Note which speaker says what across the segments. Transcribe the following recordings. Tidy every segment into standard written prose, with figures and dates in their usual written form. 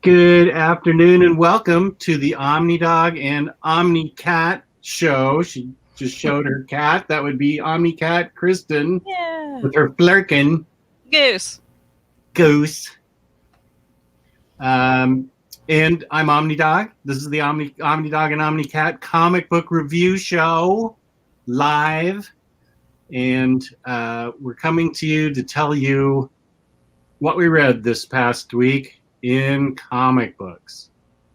Speaker 1: Good afternoon and welcome to the OmniDog and OmniCat show. She just showed her cat. That would be OmniCat Kristen with her flirkin
Speaker 2: Goose.
Speaker 1: And I'm OmniDog. This is the OmniDog and OmniCat comic book review show live. And we're coming to you to tell you what we read this past week in comic books.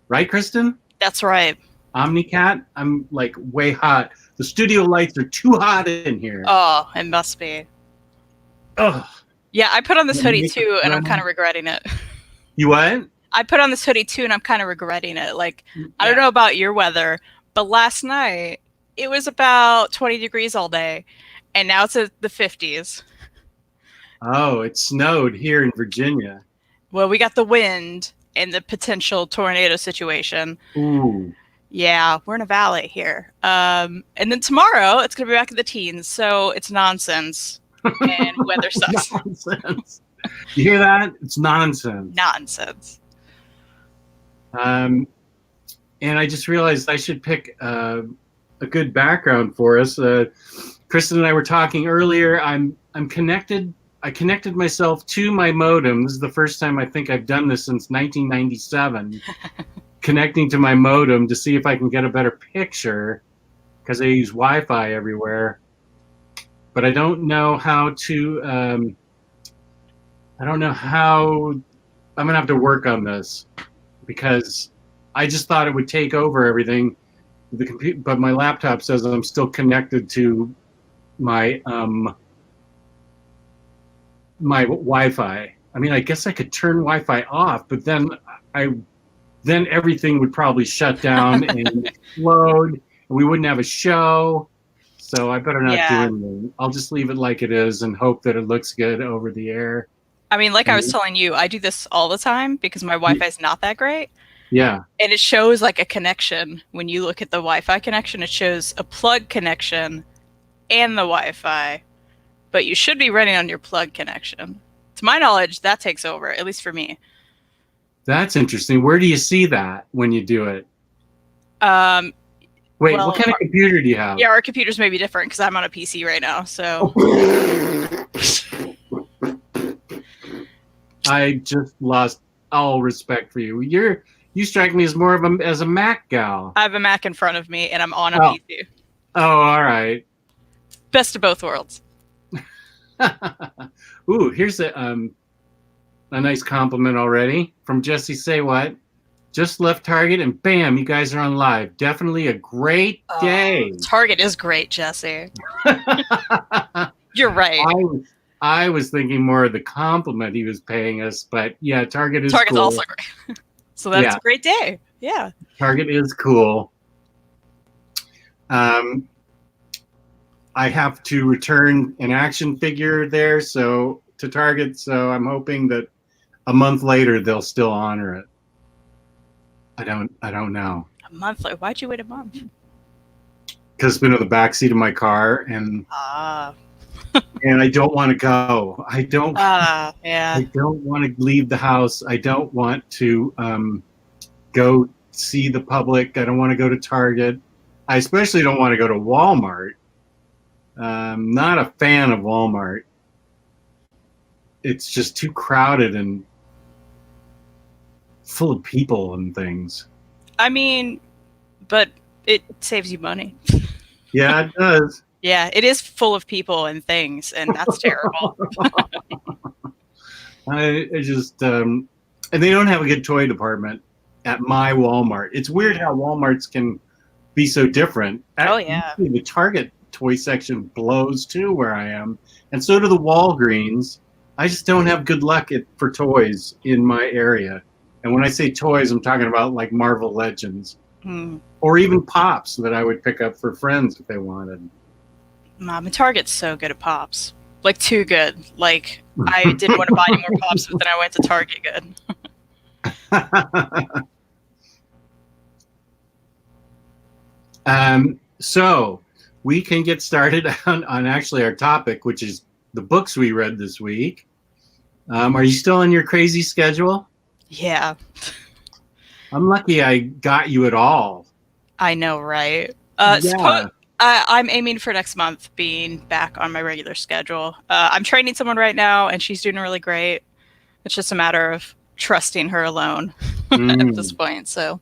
Speaker 1: Right, Kristen?
Speaker 2: That's right.
Speaker 1: OmniCat, I'm like way hot. The studio lights are too hot in here.
Speaker 2: Oh, it must be.
Speaker 1: Ugh.
Speaker 2: Yeah, I put on this hoodie too, and I'm kind of regretting it.
Speaker 1: You what?
Speaker 2: I put on this hoodie too, and I'm kind of regretting it. Like, I don't know about your weather, but last night it was about 20 degrees all day, and now it's at the 50s.
Speaker 1: Oh, it snowed here in Virginia.
Speaker 2: Well, we got the wind and the potential tornado situation.
Speaker 1: Ooh.
Speaker 2: Yeah, we're in a valley here. And then tomorrow it's going to be back in the teens, so it's nonsense. And weather sucks.
Speaker 1: Nonsense. You hear that? It's nonsense.
Speaker 2: Nonsense.
Speaker 1: And I just realized I should pick a good background for us. Kristen and I were talking earlier. I'm connected. I connected myself to my modem. This is the first time I think I've done this since 1997. Connecting to my modem to see if I can get a better picture because I use Wi-Fi everywhere. But I don't know how to. I don't know how. I'm gonna have to work on this because I just thought it would take over everything. The computer, but my laptop says I'm still connected to my my Wi-Fi. I mean, I guess I could turn Wi-Fi off, but then everything would probably shut down and explode, and we wouldn't have a show. So I better not do anything. I'll just leave it like it is and hope that it looks good over the air.
Speaker 2: I mean, like I was telling you, I do this all the time because my Wi-Fi is not that great.
Speaker 1: Yeah.
Speaker 2: And it shows like a connection. When you look at the Wi-Fi connection, it shows a plug connection and the Wi-Fi. But you should be running on your plug connection. To my knowledge, that takes over, at least for me.
Speaker 1: That's interesting. Where do you see that when you do it? Wait,
Speaker 2: well,
Speaker 1: what kind of computer do you have?
Speaker 2: Yeah, our computers may be different because I'm on a PC right now. So
Speaker 1: I just lost all respect for you. You strike me as more of a Mac gal.
Speaker 2: I have a Mac in front of me, and I'm on a PC.
Speaker 1: Oh, all right.
Speaker 2: Best of both worlds.
Speaker 1: Ooh, here's a nice compliment already from Jesse. Say what? Just left Target and bam, you guys are on live. Definitely a great day.
Speaker 2: Target is great, Jesse. You're right.
Speaker 1: I was thinking more of the compliment he was paying us, but yeah, Target's
Speaker 2: cool.
Speaker 1: Also
Speaker 2: great. So that's a great day. Yeah.
Speaker 1: Target is cool. I have to return an action figure there, to Target. So I'm hoping that a month later they'll still honor it. I don't know.
Speaker 2: A month later? Why'd you wait a month?
Speaker 1: Because it's been in the backseat of my car, and and I don't want to go. I don't want to leave the house. I don't want to go see the public. I don't want to go to Target. I especially don't want to go to Walmart. Not a fan of Walmart. It's just too crowded and full of people and things.
Speaker 2: I mean, but it saves you money.
Speaker 1: Yeah, it does.
Speaker 2: Yeah, it is full of people and things, and that's terrible.
Speaker 1: I just and they don't have a good toy department at my Walmart. It's weird how Walmarts can be so different.
Speaker 2: Oh yeah.
Speaker 1: The Target toy section blows too where I am, and so do the Walgreens. I just don't have good luck for toys in my area. And when I say toys, I'm talking about like Marvel Legends or even Pops that I would pick up for friends if they wanted.
Speaker 2: Mom, Target's so good at Pops. Like, too good. Like, I didn't want to buy any more Pops, but then I went to Target
Speaker 1: good. So we can get started on actually our topic, which is the books we read this week. Are you still on your crazy schedule?
Speaker 2: Yeah.
Speaker 1: I'm lucky I got you at all.
Speaker 2: I know, right?
Speaker 1: Yeah.
Speaker 2: I'm aiming for next month being back on my regular schedule. I'm training someone right now, and she's doing really great. It's just a matter of trusting her alone at this
Speaker 1: Mm.
Speaker 2: point. So,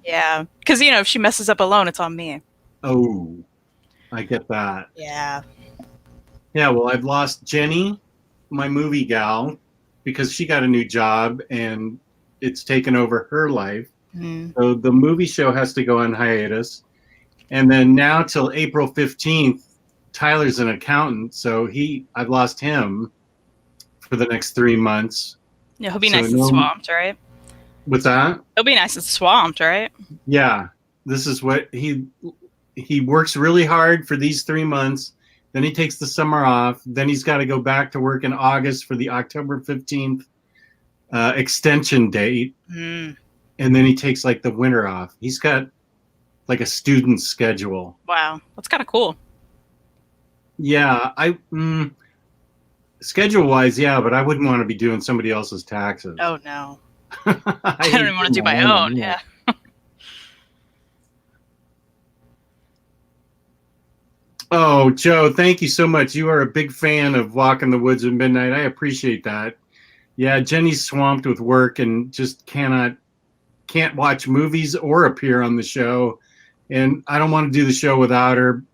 Speaker 2: yeah. Because, if she messes up alone, it's on me.
Speaker 1: Oh, I get that.
Speaker 2: Yeah.
Speaker 1: Yeah, well, I've lost Jenny, my movie gal, because she got a new job and it's taken over her life.
Speaker 2: Mm.
Speaker 1: So the movie show has to go on hiatus. And then now till April 15th, Tyler's an accountant, so I've lost him for the next 3 months.
Speaker 2: Yeah, he'll be nice and swamped, right?
Speaker 1: With that?
Speaker 2: He'll be nice and swamped, right?
Speaker 1: Yeah. This is what he works really hard for these 3 months. Then he takes the summer off. Then he's got to go back to work in August for the October 15th extension date.
Speaker 2: Mm.
Speaker 1: And then he takes like the winter off. He's got like a student schedule.
Speaker 2: Wow. That's kind of cool.
Speaker 1: Yeah. Schedule-wise, yeah, but I wouldn't want to be doing somebody else's taxes.
Speaker 2: Oh, no. I don't even want to do my own. Yeah.
Speaker 1: Oh, Joe, thank you so much. You are a big fan of Walk in the Woods at Midnight. I appreciate that. Yeah, Jenny's swamped with work and just can't watch movies or appear on the show. And I don't want to do the show without her.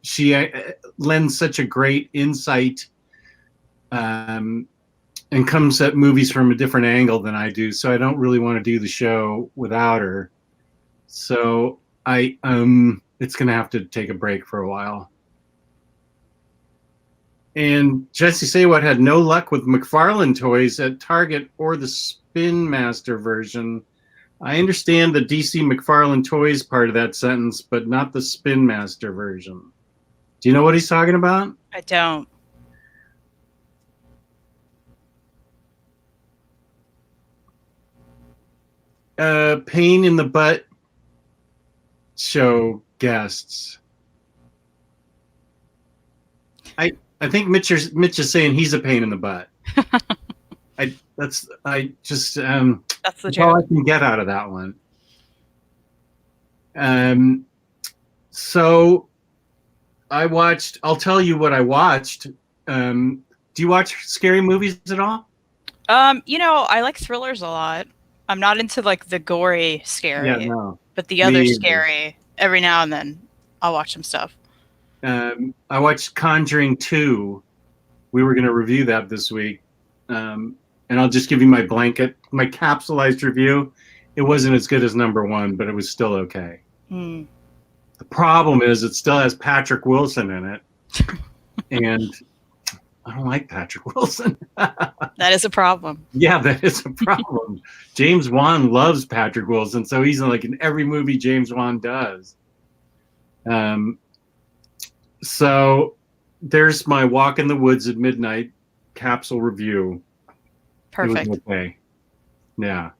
Speaker 1: She lends such a great insight and comes at movies from a different angle than I do. So I don't really want to do the show without her. So it's going to have to take a break for a while. And Jesse Saywhat had no luck with McFarlane toys at Target or the Spin Master version. I understand the DC McFarlane toys part of that sentence, but not the Spin Master version. Do you know what he's talking about?
Speaker 2: I don't.
Speaker 1: Pain in the butt show guests. I think Mitch is saying he's a pain in the butt. That's the all I can get out of that one. So I'll tell you what I watched. Do you watch scary movies at all?
Speaker 2: I like thrillers a lot. I'm not into like the gory scary.
Speaker 1: Yeah, no.
Speaker 2: But the other scary, every now and then I'll watch some stuff.
Speaker 1: I watched Conjuring 2. We were going to review that this week. And I'll just give you my capsulized review. It wasn't as good as number 1, but it was still okay. The problem is it still has Patrick Wilson in it. And I don't like Patrick Wilson.
Speaker 2: That is a problem.
Speaker 1: Yeah, that is a problem. James Wan loves Patrick Wilson, so he's in every movie James Wan does. So there's my Walk in the Woods at Midnight capsule review.
Speaker 2: Perfect.
Speaker 1: It was okay. Yeah.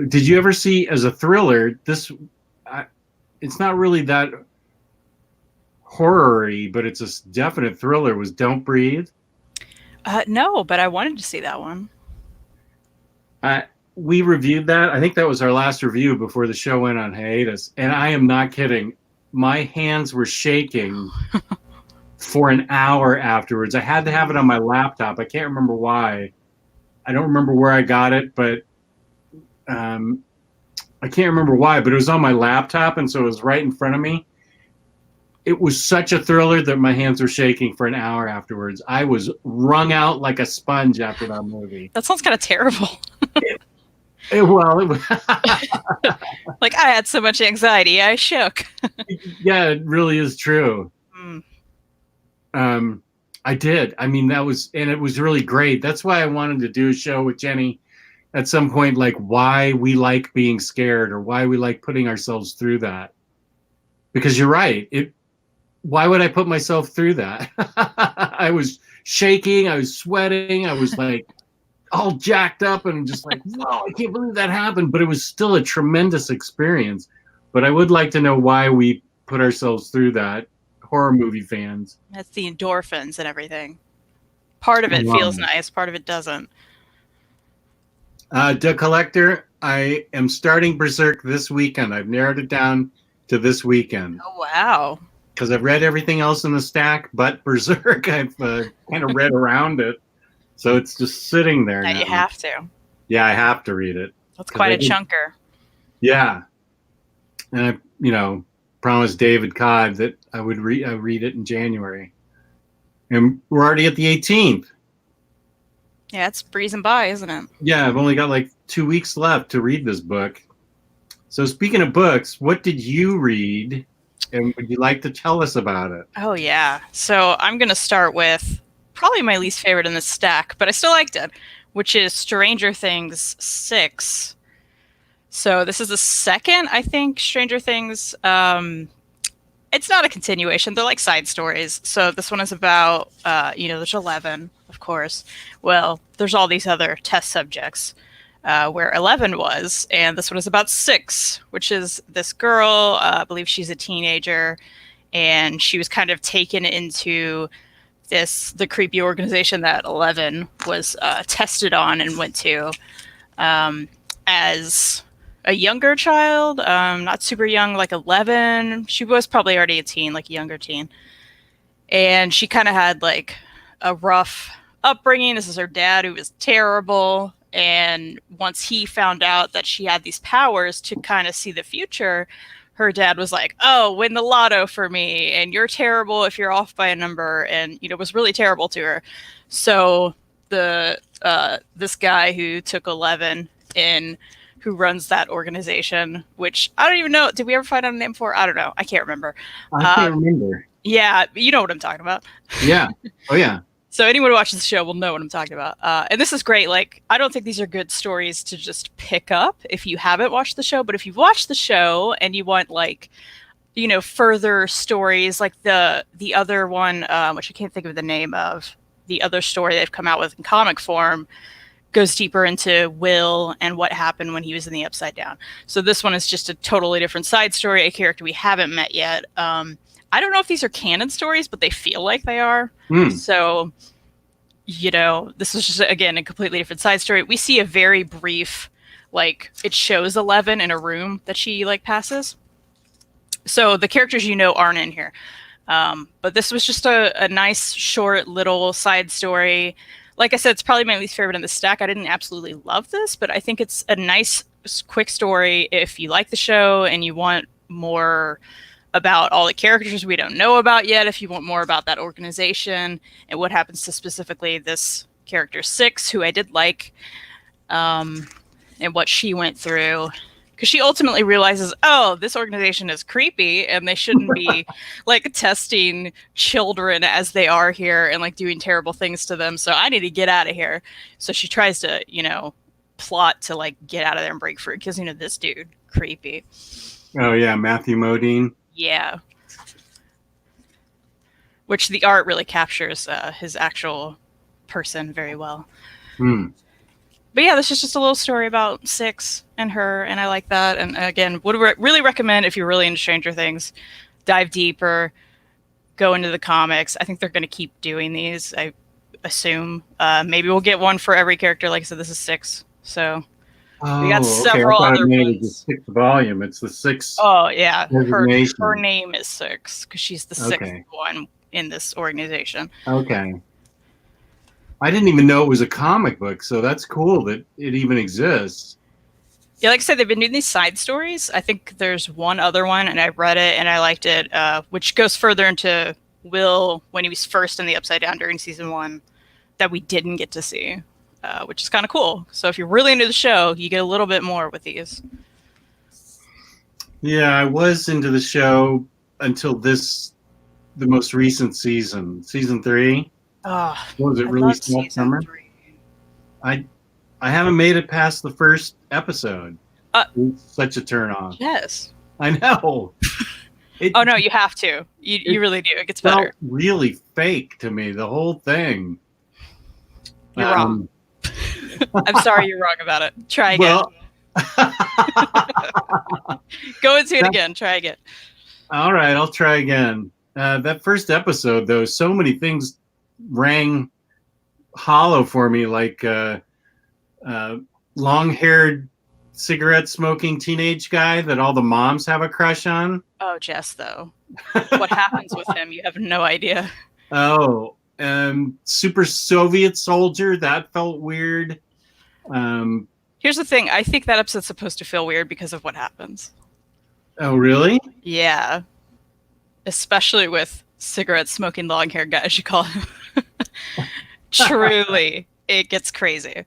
Speaker 1: Did you ever see, as a thriller, it's not really that horror-y, but it's a definite thriller, was Don't Breathe?
Speaker 2: No, but I wanted to see that one.
Speaker 1: We reviewed that. I think that was our last review before the show went on hiatus. And I am not kidding. My hands were shaking for an hour afterwards. I had to have it on my laptop. I can't remember why. I don't remember where I got it, but I can't remember why, but it was on my laptop, and so it was right in front of me. It was such a thriller that my hands were shaking for an hour afterwards. I was wrung out like a sponge after that movie.
Speaker 2: That sounds kind of terrible.
Speaker 1: Like
Speaker 2: I had so much anxiety, I shook.
Speaker 1: Yeah, it really is true. I did. I mean, it was really great. That's why I wanted to do a show with Jenny at some point, like why we like being scared or why we like putting ourselves through that. Because you're right. Why would I put myself through that? I was shaking. I was sweating. I was like all jacked up and just like, whoa, I can't believe that happened. But it was still a tremendous experience. But I would like to know why we put ourselves through that, horror movie fans.
Speaker 2: That's the endorphins and everything. Part of it feels nice, part of it doesn't.
Speaker 1: The Collector, I am starting Berserk this weekend. I've narrowed it down to this weekend.
Speaker 2: Oh, wow.
Speaker 1: Because I've read everything else in the stack, but Berserk, I've kind of read around it. So it's just sitting there now.
Speaker 2: You have to.
Speaker 1: Yeah, I have to read it.
Speaker 2: That's quite a chunker.
Speaker 1: Yeah. And I, promised David Codd that I would read it in January. And we're already at the 18th.
Speaker 2: Yeah, it's breezing by, isn't it?
Speaker 1: Yeah, I've only got like 2 weeks left to read this book. So speaking of books, what did you read? And would you like to tell us about it?
Speaker 2: Oh, yeah. So I'm going to start with probably my least favorite in the stack, but I still liked it, which is Stranger Things 6. So this is the second, I think, Stranger Things. It's not a continuation. They're like side stories. So this one is about, there's 11, of course. Well, there's all these other test subjects where 11 was. And this one is about 6, which is this girl. I believe she's a teenager. And she was kind of taken into the creepy organization that 11 was tested on and went to as a younger child, not super young, like 11. She was probably already a teen, like a younger teen. And she kind of had like a rough upbringing. This is her dad, who was terrible. And once he found out that she had these powers to kind of see the future, her dad was like, oh, win the lotto for me. And you're terrible if you're off by a number. And, was really terrible to her. So this guy who took 11 in, who runs that organization, which I don't even know. Did we ever find out a name for? I don't know. I can't remember.
Speaker 1: I can't remember.
Speaker 2: Yeah, you know what I'm talking about.
Speaker 1: Yeah. Oh, yeah.
Speaker 2: So anyone who watches the show will know what I'm talking about. And this is great. Like, I don't think these are good stories to just pick up if you haven't watched the show. But if you've watched the show and you want, like, further stories, like the other one, which I can't think of the name of, the other story they've come out with in comic form, goes deeper into Will and what happened when he was in the Upside Down. So this one is just a totally different side story, a character we haven't met yet. I don't know if these are canon stories, but they feel like they are. So, this is just, again, a completely different side story. We see a very brief, like, it shows 11 in a room that she, like, passes. So the characters aren't in here. But this was just a nice, short, little side story. Like I said, it's probably my least favorite in the stack. I didn't absolutely love this, but I think it's a nice, quick story if you like the show and you want more about all the characters we don't know about yet, if you want more about that organization and what happens to specifically this character 6, who I did like, and what she went through. Because she ultimately realizes, oh, this organization is creepy and they shouldn't be like testing children as they are here and like doing terrible things to them. So I need to get out of here. So she tries to, plot to like get out of there and break free because, this dude, creepy.
Speaker 1: Oh, yeah. Matthew Modine.
Speaker 2: Yeah. Which the art really captures his actual person very well. But yeah, this is just a little story about 6 and her, and I like that. And again, would really recommend, if you're really into Stranger Things, dive deeper, go into the comics. I think they're going to keep doing these, I assume. Maybe we'll get one for every character. Like I said, this is 6. So we got several other ones.
Speaker 1: It's the 6th volume. It's the 6th.
Speaker 2: Oh, yeah. Her name is 6, because she's the 6th one in this organization.
Speaker 1: Okay. I didn't even know it was a comic book, so that's cool that it even exists.
Speaker 2: Yeah, like I said, they've been doing these side stories. I think there's one other one, and I read it, and I liked it, which goes further into Will when he was first in the Upside Down during season 1 that we didn't get to see, which is kind of cool. So if you're really into the show, you get a little bit more with these.
Speaker 1: Yeah, I was into the show until the most recent season 3.
Speaker 2: Oh,
Speaker 1: was it released last summer? I haven't made it past the first episode. It's such a turn on.
Speaker 2: Yes.
Speaker 1: I know.
Speaker 2: Oh no, you have to. You really do. It gets better.
Speaker 1: Felt really fake to me, the whole thing.
Speaker 2: You're wrong. I'm sorry you're wrong about it. Try again.
Speaker 1: Well,
Speaker 2: Go into it again. Try again.
Speaker 1: All right, I'll try again. That first episode, though, so many things rang hollow for me, like long-haired, cigarette-smoking teenage guy that all the moms have a crush on.
Speaker 2: Oh, Jess, though. What happens with him? You have no idea.
Speaker 1: Oh, super Soviet soldier. That felt weird.
Speaker 2: Here's the thing. I think that episode's supposed to feel weird because of what happens.
Speaker 1: Oh, really?
Speaker 2: Yeah. Especially with cigarette-smoking long-haired guy, as you call him. Truly, it gets crazy.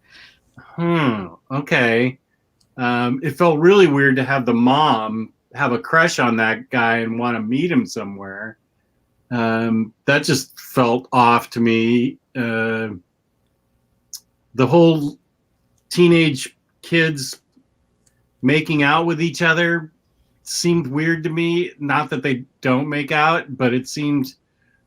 Speaker 1: Okay. It felt really weird to have the mom have a crush on that guy and want to meet him somewhere. That just felt off to me. The whole teenage kids making out with each other seemed weird to me. Not that they don't make out, but it seemed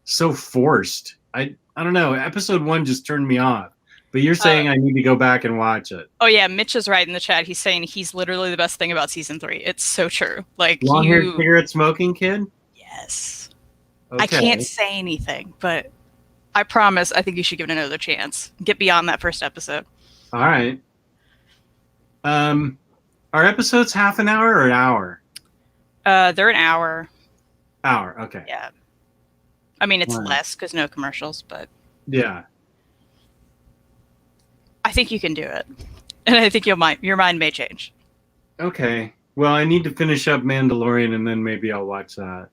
Speaker 1: so forced. I don't know. Episode 1 just turned me off. But you're saying I need to go back and watch it.
Speaker 2: Oh yeah, Mitch is right in the chat. He's saying he's literally the best thing about season 3. It's so true. Like
Speaker 1: long-haired cigarette smoking kid?
Speaker 2: Yes.
Speaker 1: Okay.
Speaker 2: I can't say anything, but I promise I think you should give it another chance. Get beyond that first episode.
Speaker 1: All right. Are episodes half an hour or an hour?
Speaker 2: They're an hour.
Speaker 1: Hour, okay.
Speaker 2: Yeah. I mean, it's
Speaker 1: Right.
Speaker 2: less because no commercials, but
Speaker 1: Yeah.
Speaker 2: I think you can do it. And I think your mind may change.
Speaker 1: Okay. Well, I need to finish up Mandalorian and then maybe I'll watch that.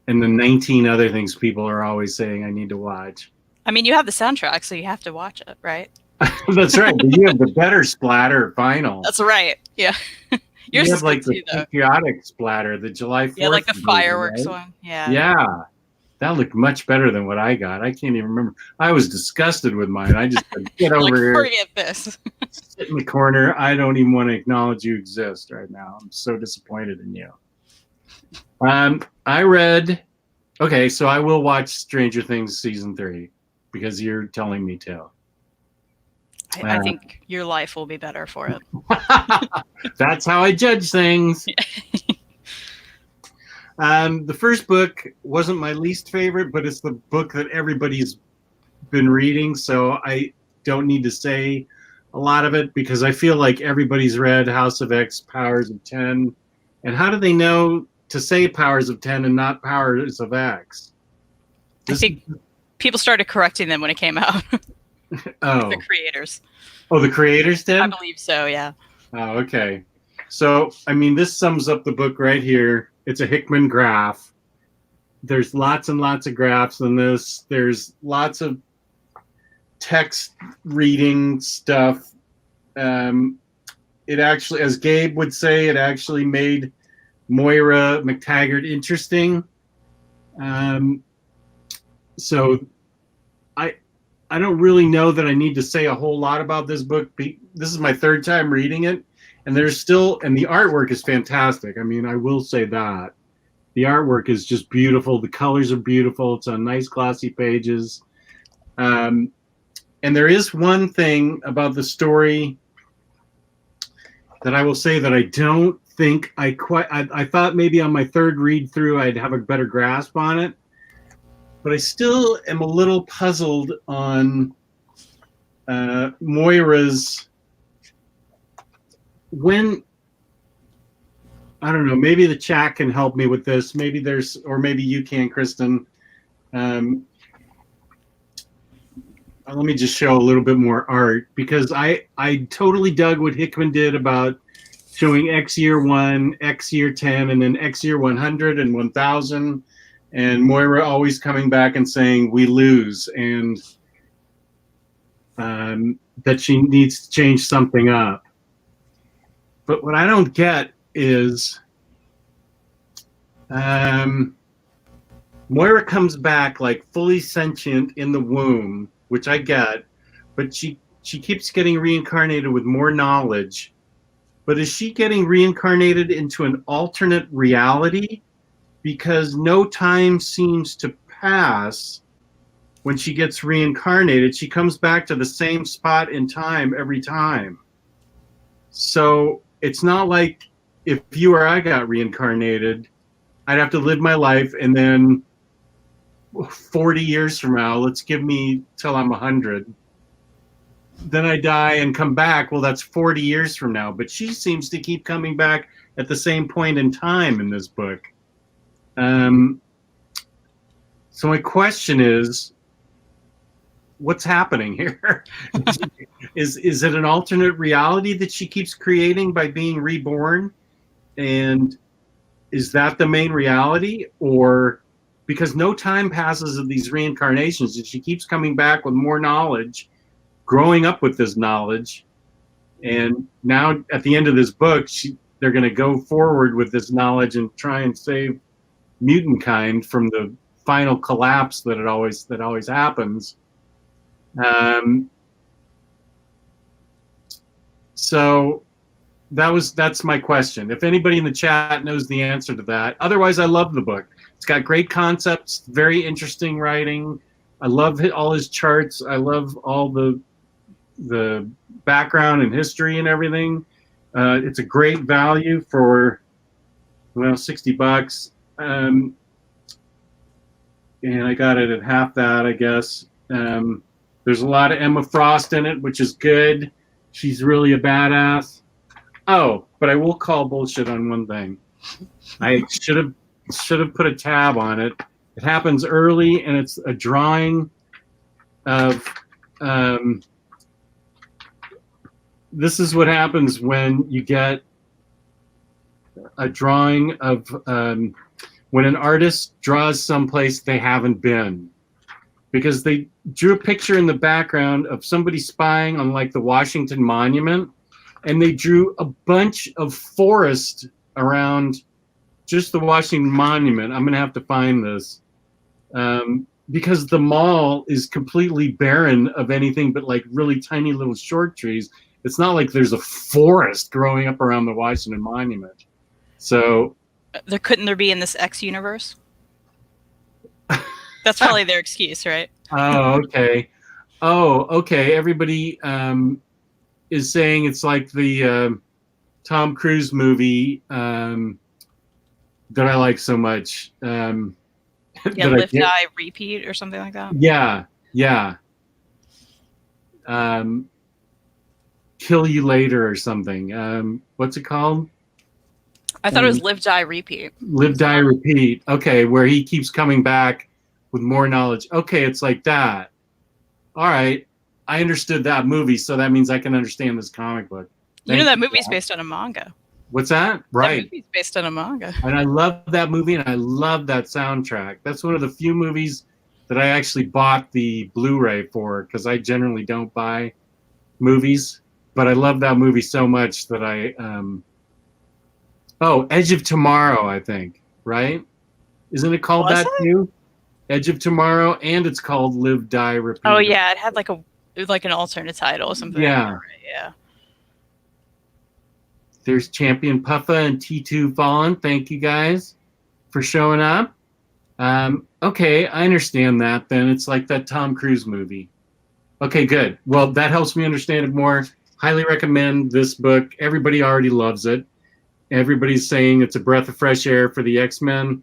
Speaker 1: And the 19 other things people are always saying I need to watch.
Speaker 2: I mean, you have the soundtrack, so you have to watch it, right?
Speaker 1: That's right. But you have the better splatter final.
Speaker 2: That's right. Yeah. Yours
Speaker 1: you
Speaker 2: is
Speaker 1: have like
Speaker 2: good
Speaker 1: the
Speaker 2: too, though.
Speaker 1: patriotic splatter, the July 4th.
Speaker 2: Yeah, like the
Speaker 1: movie,
Speaker 2: fireworks
Speaker 1: right?
Speaker 2: one. Yeah.
Speaker 1: Yeah. That looked much better than what I got. I can't even remember. I was disgusted with mine. I just said, get over
Speaker 2: Like,
Speaker 1: here.
Speaker 2: forget this.
Speaker 1: Sit in the corner. I don't even want to acknowledge you exist right now. I'm so disappointed in you. I read. Okay, so I will watch Stranger Things season 3 because you're telling me to.
Speaker 2: I think your life will be better for it.
Speaker 1: That's how I judge things. The first book wasn't my least favorite, but it's the book that everybody's been reading, so I don't need to say a lot of it because I feel like everybody's read House of X, Powers of 10. And how do they know to say Powers of 10 and not Powers of X?
Speaker 2: I think people started correcting them when it came out.
Speaker 1: Oh.
Speaker 2: The creators.
Speaker 1: Oh, the creators did?
Speaker 2: I believe so, yeah.
Speaker 1: Oh, okay. So, I mean, this sums up the book right here. It's a Hickman graph. There's lots and lots of graphs in this. There's lots of text reading stuff. It actually, as Gabe would say, it actually made Moira McTaggart interesting. So I don't really know that I need to say a whole lot about this book. This is my 3rd time reading it, and the artwork is fantastic. I mean, I will say that. The artwork is just beautiful. The colors are beautiful. It's on nice glossy pages. And there is one thing about the story that I will say that I don't think I thought maybe on my 3rd read through I'd have a better grasp on it. But I still am a little puzzled on Moira's I don't know, maybe the chat can help me with this. Maybe maybe you can, Kristen. Let me just show a little bit more art because I totally dug what Hickman did about showing X year 1, X year 10, and then X year 100 and 1000. And Moira always coming back and saying, we lose, and that she needs to change something up. But what I don't get is Moira comes back like fully sentient in the womb, which I get, but she keeps getting reincarnated with more knowledge. But is she getting reincarnated into an alternate reality? Because no time seems to pass when she gets reincarnated. She comes back to the same spot in time every time. So it's not like if you or I got reincarnated, I'd have to live my life and then 40 years from now, let's give me till I'm 100. then I die and come back. Well, that's 40 years from now. But she seems to keep coming back at the same point in time in this book. So my question is, what's happening here? Is it an alternate reality that she keeps creating by being reborn? And is that the main reality? Or because no time passes of these reincarnations and she keeps coming back with more knowledge, growing up with this knowledge. And now at the end of this book, they're going to go forward with this knowledge and try and save mutant kind from the final collapse that always happens. So that's my question. If anybody in the chat knows the answer to that. Otherwise, I love the book. It's got great concepts, very interesting writing. I love all his charts. I love all the background and history and everything. It's a great value for, well, $60. And I got it at half that, I guess. There's a lot of Emma Frost in it, which is good. She's really a badass. Oh, but I will call bullshit on one thing. I should have put a tab on it. It happens early, and it's a drawing of. This is what happens when you get a drawing of when an artist draws someplace they haven't been, because they drew a picture in the background of somebody spying on like the Washington Monument, and they drew a bunch of forest around just the Washington Monument. I'm gonna have to find this because the mall is completely barren of anything but like really tiny little short trees. It's not like there's a forest growing up around the Washington Monument. So
Speaker 2: couldn't there be in this X universe? That's probably their excuse, right?
Speaker 1: Oh, okay. Oh, okay. Everybody is saying it's like the Tom Cruise movie that I like so much.
Speaker 2: Yeah, Live, Die, Repeat or something like that.
Speaker 1: Yeah, yeah. Kill You Later or something. What's it called?
Speaker 2: I thought it was Live, Die, Repeat.
Speaker 1: Live, Die, Repeat. Okay, where he keeps coming back with more knowledge. Okay, it's like that. All right. I understood that movie, so that means I can understand this comic book.
Speaker 2: You know that movie's based on a manga.
Speaker 1: What's that? Right.
Speaker 2: That movie's based on a manga.
Speaker 1: And I love that movie, and I love that soundtrack. That's one of the few movies that I actually bought the Blu-ray for, because I generally don't buy movies. But I love that movie so much that I... Edge of Tomorrow, I think, right? Isn't it called that too? Edge of Tomorrow, and it's called Live, Die, Repeat.
Speaker 2: Oh yeah, it had like an alternate title or something.
Speaker 1: Yeah,
Speaker 2: like that, right? Yeah.
Speaker 1: There's Champion Puffa and T2 Fallen. Thank you guys for showing up. Okay, I understand that. Then it's like that Tom Cruise movie. Okay, good. Well, that helps me understand it more. Highly recommend this book. Everybody already loves it. Everybody's saying it's a breath of fresh air for the X-Men,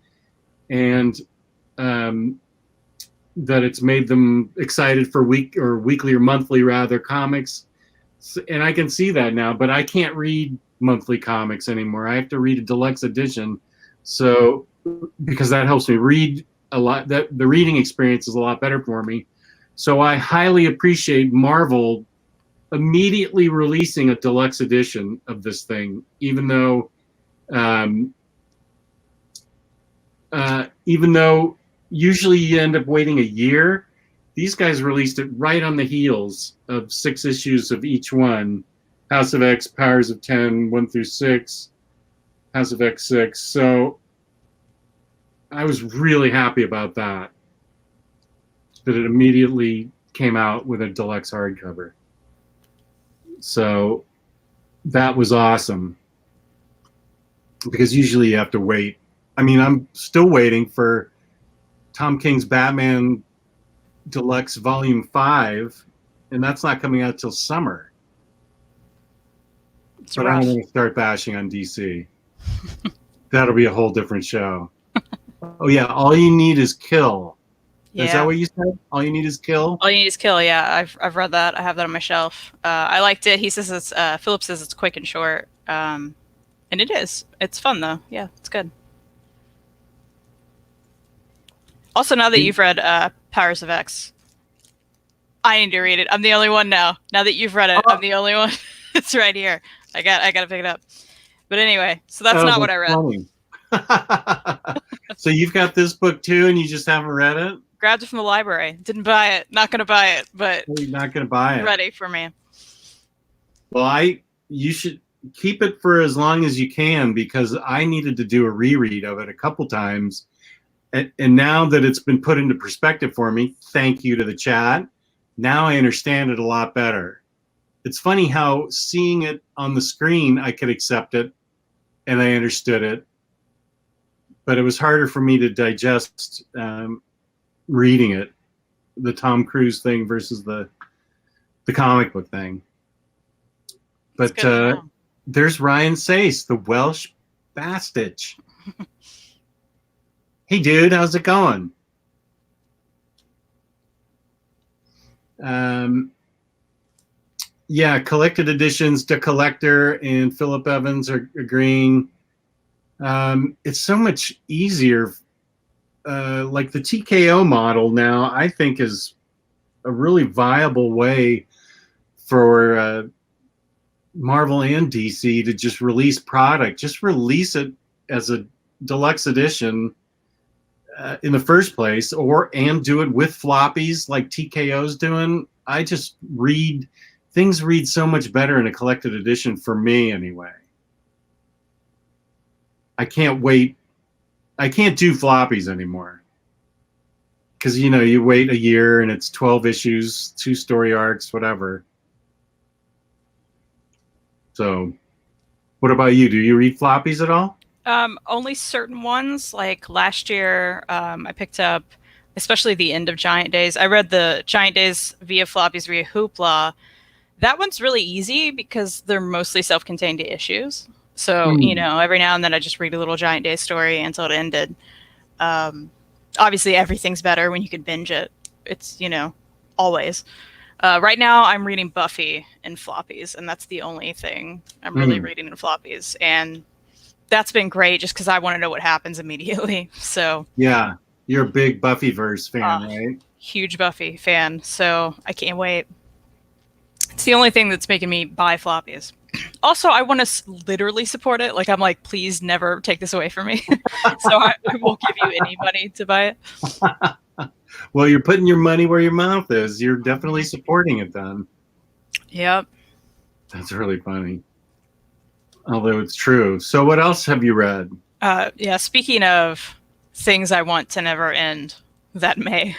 Speaker 1: and that it's made them excited for weekly or monthly rather comics. And I can see that now, but I can't read monthly comics anymore. I have to read a deluxe edition, so because that helps me read a lot. That the reading experience is a lot better for me. So I highly appreciate Marvel immediately releasing a deluxe edition of this thing, even though usually you end up waiting a year. These guys released it right on the heels of 6 issues of each one. House of X, Powers of 10, 1 through 6, House of X 6. So I was really happy about that it immediately came out with a deluxe hardcover. So that was awesome, because usually you have to wait. I mean, I'm still waiting for Tom King's Batman Deluxe Volume 5, and that's not coming out till summer. But I'm going to start bashing on DC. That'll be a whole different show. Oh, yeah, All You Need Is Kill. Is that what you said? All you need is kill?
Speaker 2: All you need is kill. Yeah, I've read that. I have that on my shelf. I liked it. He says it's Philip says it's quick and short, and it is. It's fun though. Yeah, it's good. Also, now that you've read Powers of X, I need to read it. I'm the only one now. Now that you've read it, I'm the only one. It's right here. I got to pick it up. But anyway, so that's not what I read.
Speaker 1: So you've got this book too, and you just haven't read it?
Speaker 2: Grabbed it from the library. Didn't buy it. Not going to buy it, but
Speaker 1: you're not going to buy it.
Speaker 2: Ready for me.
Speaker 1: Well, you should keep it for as long as you can, because I needed to do a reread of it a couple times. And now that it's been put into perspective for me, thank you to the chat, now I understand it a lot better. It's funny how seeing it on the screen, I could accept it and I understood it. But it was harder for me to digest reading it, the Tom Cruise thing versus the comic book thing. But there's Ryan Sace, the Welsh bastich. Hey, dude, how's it going? Yeah, collected editions, The Collector and Philip Evans are agreeing. It's so much easier. Like the TKO model now, I think is a really viable way for Marvel and DC to just release product. Just release it as a deluxe edition in the first place, and do it with floppies like TKO's doing. I just things read so much better in a collected edition for me anyway. I can't wait. I can't do floppies anymore. Because, you wait a year and it's 12 issues, 2 story arcs, whatever. So, what about you? Do you read floppies at all?
Speaker 2: Only certain ones. Like last year, I picked up, especially the end of Giant Days. I read the Giant Days via floppies via Hoopla. That one's really easy because they're mostly self-contained issues. So, every now and then I just read a little Giant Days story until it ended. Obviously, everything's better when you can binge it. It's, always. Right now, I'm reading Buffy in floppies, and that's the only thing I'm really reading in floppies. And that's been great just because I want to know what happens immediately. So
Speaker 1: yeah, you're a big Buffyverse fan, right?
Speaker 2: Huge Buffy fan. So I can't wait. It's the only thing that's making me buy floppies. Also, I want to literally support it. Like, I'm like, please never take this away from me. So I won't give you any money to buy it.
Speaker 1: Well, you're putting your money where your mouth is. You're definitely supporting it then.
Speaker 2: Yep.
Speaker 1: That's really funny. Although it's true. So what else have you read?
Speaker 2: Yeah, speaking of things I want to never end, that may.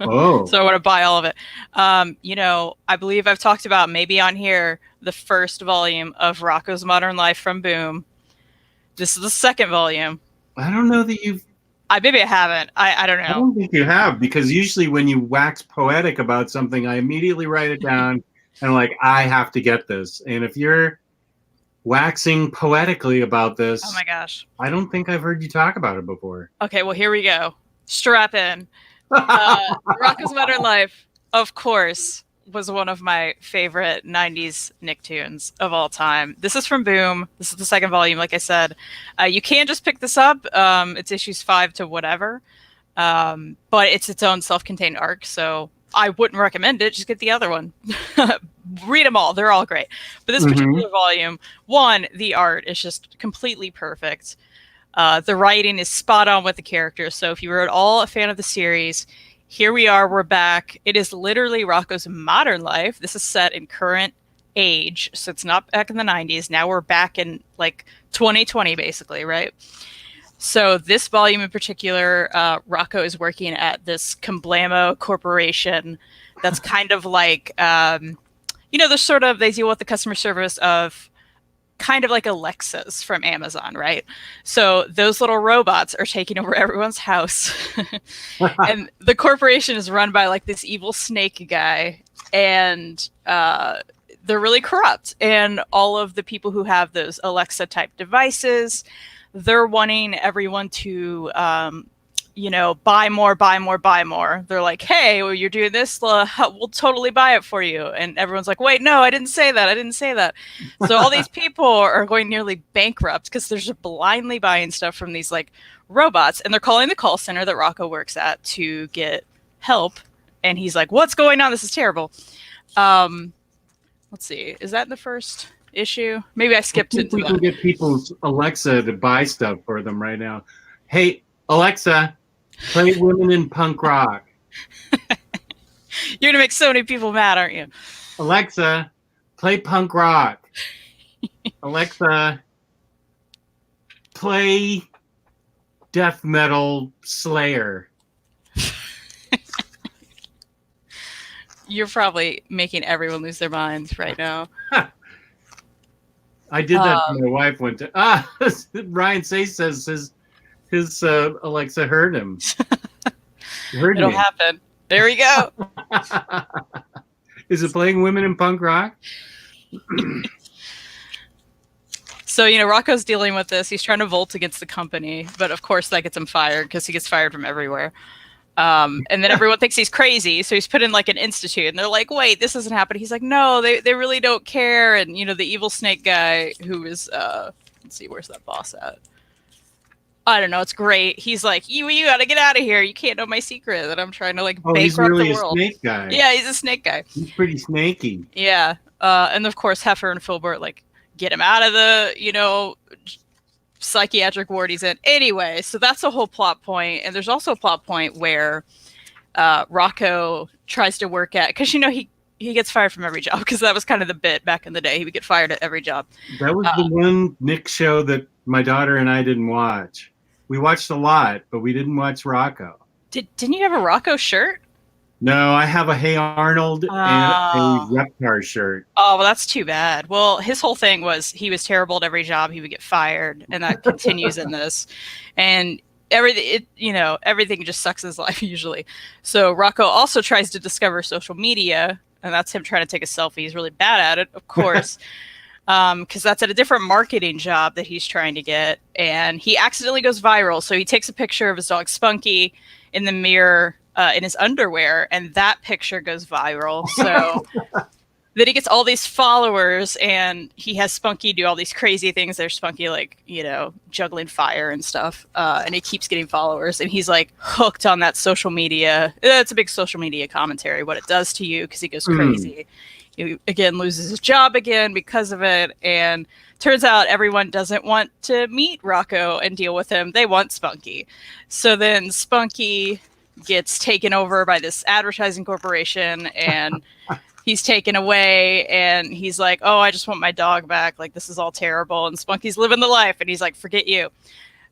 Speaker 1: Oh.
Speaker 2: So I want to buy all of it. I believe I've talked about maybe on here the first volume of Rocko's Modern Life from Boom. This is the second volume.
Speaker 1: I don't know that you've...
Speaker 2: Maybe I haven't. I don't know.
Speaker 1: I don't think you have, because usually when you wax poetic about something, I immediately write it down and I'm like, I have to get this. And if you're waxing poetically about this...
Speaker 2: Oh my gosh.
Speaker 1: I don't think I've heard you talk about it before.
Speaker 2: Okay, well, here we go. Strap in. Rocko's Modern Life, of course, was one of my favorite 90s Nicktoons of all time. This is from Boom. This is the second volume, like I said. You can just pick this up. It's issues 5 to whatever. But it's its own self-contained arc, so I wouldn't recommend it. Just get the other one. Read them all. They're all great. But this particular volume, one, the art is just completely perfect. The writing is spot on with the characters. So if you were at all a fan of the series, here we are. We're back. It is literally Rocko's modern life. This is set in current age. So it's not back in the 90s. Now we're back in like 2020, basically, right? So this volume in particular, Rocko is working at this Comblamo corporation that's kind of like, they deal with the customer service of kind of like Alexas from Amazon, right? So those little robots are taking over everyone's house. And the corporation is run by like this evil snake guy. And they're really corrupt. And all of the people who have those Alexa type devices, they're wanting everyone to buy more, buy more, buy more. They're like, hey, well, you're doing this, we'll totally buy it for you. And everyone's like, wait, no, I didn't say that. I didn't say that. So all these people are going nearly bankrupt because they're just blindly buying stuff from these like robots. And they're calling the call center that Rocko works at to get help. And he's like, what's going on? This is terrible. Let's see. Is that in the first issue? Maybe I skipped it.
Speaker 1: We can get people's Alexa to buy stuff for them right now. Hey, Alexa, play Women in Punk Rock.
Speaker 2: You're going to make so many people mad, aren't you?
Speaker 1: Alexa, play punk rock. Alexa, play death metal Slayer.
Speaker 2: You're probably making everyone lose their minds right now.
Speaker 1: I did that to my wife one time. Ryan Say says his Alexa heard him.
Speaker 2: It'll happen. There we go.
Speaker 1: Is it playing Women in Punk Rock?
Speaker 2: So, Rocco's dealing with this. He's trying to volt against the company, but of course that gets him fired because he gets fired from everywhere. And then everyone thinks he's crazy, so he's put in like an institute, and they're like, wait, this isn't happening. He's like, no, they really don't care. And the evil snake guy who is let's see, where's that boss at? I don't know, it's great. He's like, you gotta get out of here. You can't know my secret that I'm trying to like bankrupt
Speaker 1: he's really
Speaker 2: the world.
Speaker 1: A snake guy.
Speaker 2: Yeah, he's a snake guy.
Speaker 1: He's pretty snaky.
Speaker 2: Yeah. And of course Heifer and Filbert like get him out of the, psychiatric ward he's in. Anyway, so that's a whole plot point. And there's also a plot point where Rocko tries to work at, because he gets fired from every job, because that was kind of the bit back in the day. He would get fired at every job.
Speaker 1: That was the one Nick show that my daughter and I didn't watch. We watched a lot, but we didn't watch Rocko.
Speaker 2: Didn't you have a Rocko shirt?
Speaker 1: No, I have a Hey Arnold and a Reptar shirt.
Speaker 2: Oh, well, that's too bad. Well, his whole thing was he was terrible at every job. He would get fired, and that continues in this. And everything just sucks in his life usually. So Rocko also tries to discover social media, and that's him trying to take a selfie. He's really bad at it, of course, because that's at a different marketing job that he's trying to get. And he accidentally goes viral. So he takes a picture of his dog Spunky in the mirror in his underwear, and that picture goes viral. So then he gets all these followers, and he has Spunky do all these crazy things. There's Spunky like, juggling fire and stuff. And he keeps getting followers, and he's like hooked on that social media. It's a big social media commentary, what it does to you, because he goes crazy. He again loses his job again because of it. And turns out everyone doesn't want to meet Rocko and deal with him. They want Spunky. So then Spunky gets taken over by this advertising corporation, and he's taken away, and he's like, oh, I just want my dog back. Like, this is all terrible. And Spunky's living the life, and he's like, forget you.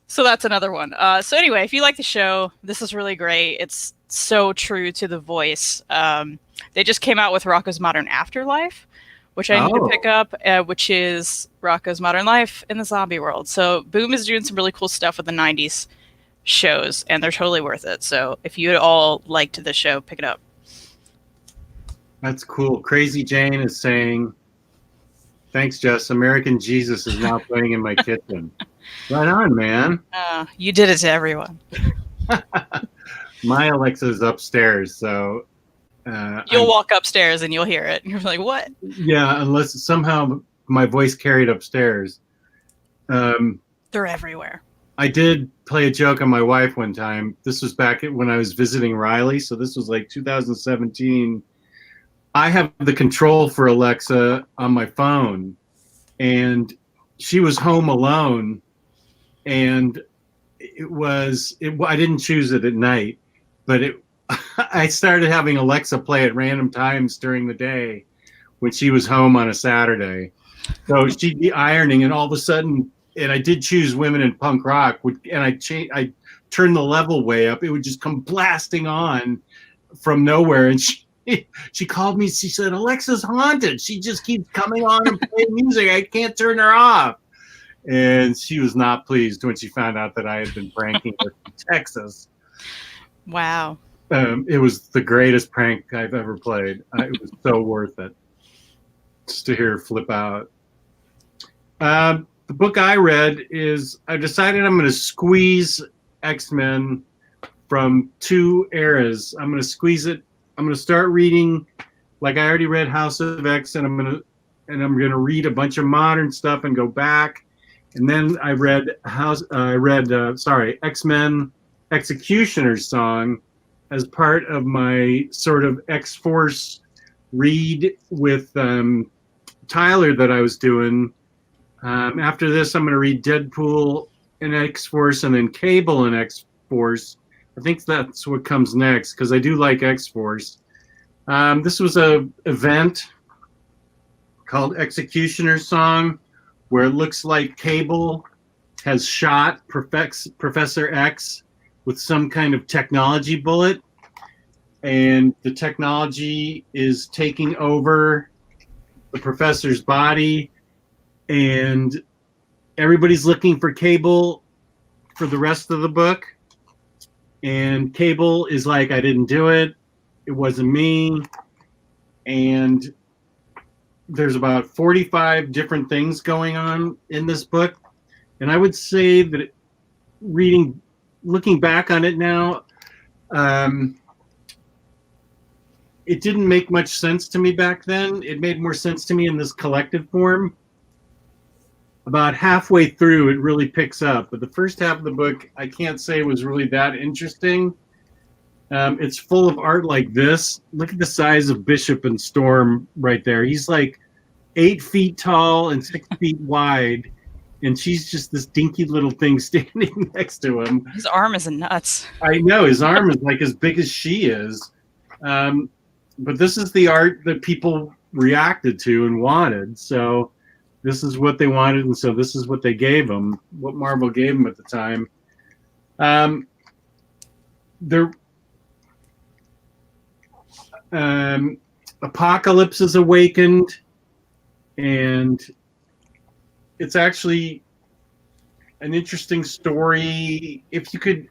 Speaker 2: So that's another one. So anyway, if you like the show, this is really great. It's so true to the voice. They just came out with Rocko's Modern Afterlife, which I need to pick up, which is Rocko's Modern Life in the zombie world. So Boom is doing some really cool stuff with the 90s shows, and they're totally worth it. So if you all liked the show, pick it up.
Speaker 1: That's cool. Crazy Jane is saying, thanks, Jess. American Jesus is now playing in my kitchen. Right on, man.
Speaker 2: You did it to everyone.
Speaker 1: My Alexa is upstairs, so
Speaker 2: you'll walk upstairs and you'll hear it. You're like, what?
Speaker 1: Yeah, unless somehow my voice carried upstairs.
Speaker 2: They're everywhere.
Speaker 1: I did play a joke on my wife one time. This was back when I was visiting Riley, so this was like 2017. I have the control for Alexa on my phone, and she was home alone, and I didn't choose it at night, but I started having Alexa play at random times during the day when she was home on a Saturday. So she'd be ironing, and all of a sudden, and I did choose Women in Punk Rock, and I turned the level way up. It would just come blasting on from nowhere, and she called me. She said, Alexa's haunted. She just keeps coming on and playing music. I can't turn her off. And she was not pleased when she found out that I had been pranking her from Texas.
Speaker 2: Wow.
Speaker 1: It was the greatest prank I've ever played. It was so worth it just to hear her flip out. The book I read is, I decided I'm going to squeeze X-Men from two eras. I'm going to squeeze it. I'm going to start reading, like I already read House of X, and I'm going to read a bunch of modern stuff and go back. And then I read X-Men X-Cutioner's song as part of my sort of X-Force read with Tyler that I was doing. After this, I'm going to read Deadpool and X-Force, and then Cable and X-Force. I think that's what comes next, because I do like X-Force. This was a event called X-Cutioner's song, where it looks like Cable has shot Professor X with some kind of technology bullet, and the technology is taking over the professor's body, and everybody's looking for Cable for the rest of the book. And Cable is like, I didn't do it. It wasn't me. And there's about 45 different things going on in this book. And I would say that looking back on it now, it didn't make much sense to me back then. It made more sense to me in this collected form. About halfway through, it really picks up. But the first half of the book, I can't say was really that interesting. It's full of art like this. Look at the size of Bishop and Storm right there. He's like 8 feet tall and 6 feet wide. And she's just this dinky little thing standing next to him.
Speaker 2: His arm is nuts.
Speaker 1: I know. His arm is like as big as she is. But this is the art that people reacted to and wanted. So this is what they wanted, and so this is what they gave him, what Marvel gave him at the time. Apocalypse is awakened, and it's actually an interesting story.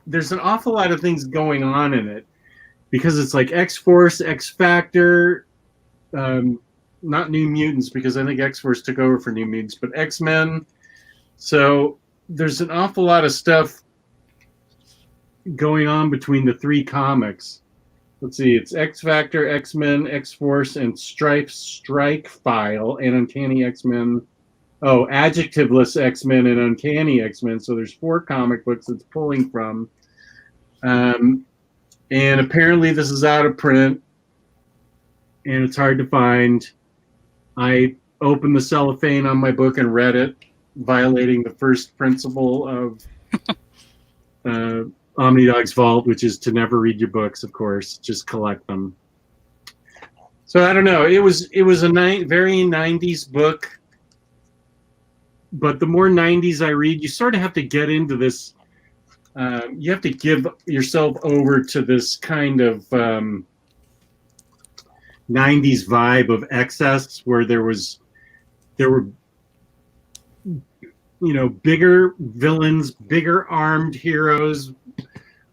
Speaker 1: There's an awful lot of things going on in it, because it's like X-Force, X-Factor, not New Mutants, because I think X-Force took over for New Mutants, but X-Men. So there's an awful lot of stuff going on between the 3 comics. Let's see, it's X-Factor, X-Men, X-Force, and Strike File, and Uncanny X-Men. Oh, Adjectiveless X-Men and Uncanny X-Men. So there's 4 comic books it's pulling from. And apparently this is out of print, and it's hard to find. I opened the cellophane on my book and read it, violating the first principle of OmniDog's Vault, which is to never read your books, of course, just collect them. So I don't know. It was a very 90s book, but the more 90s I read, you sort of have to get into this. You have to give yourself over to this kind of 90s vibe of excess, where there were bigger villains, bigger armed heroes,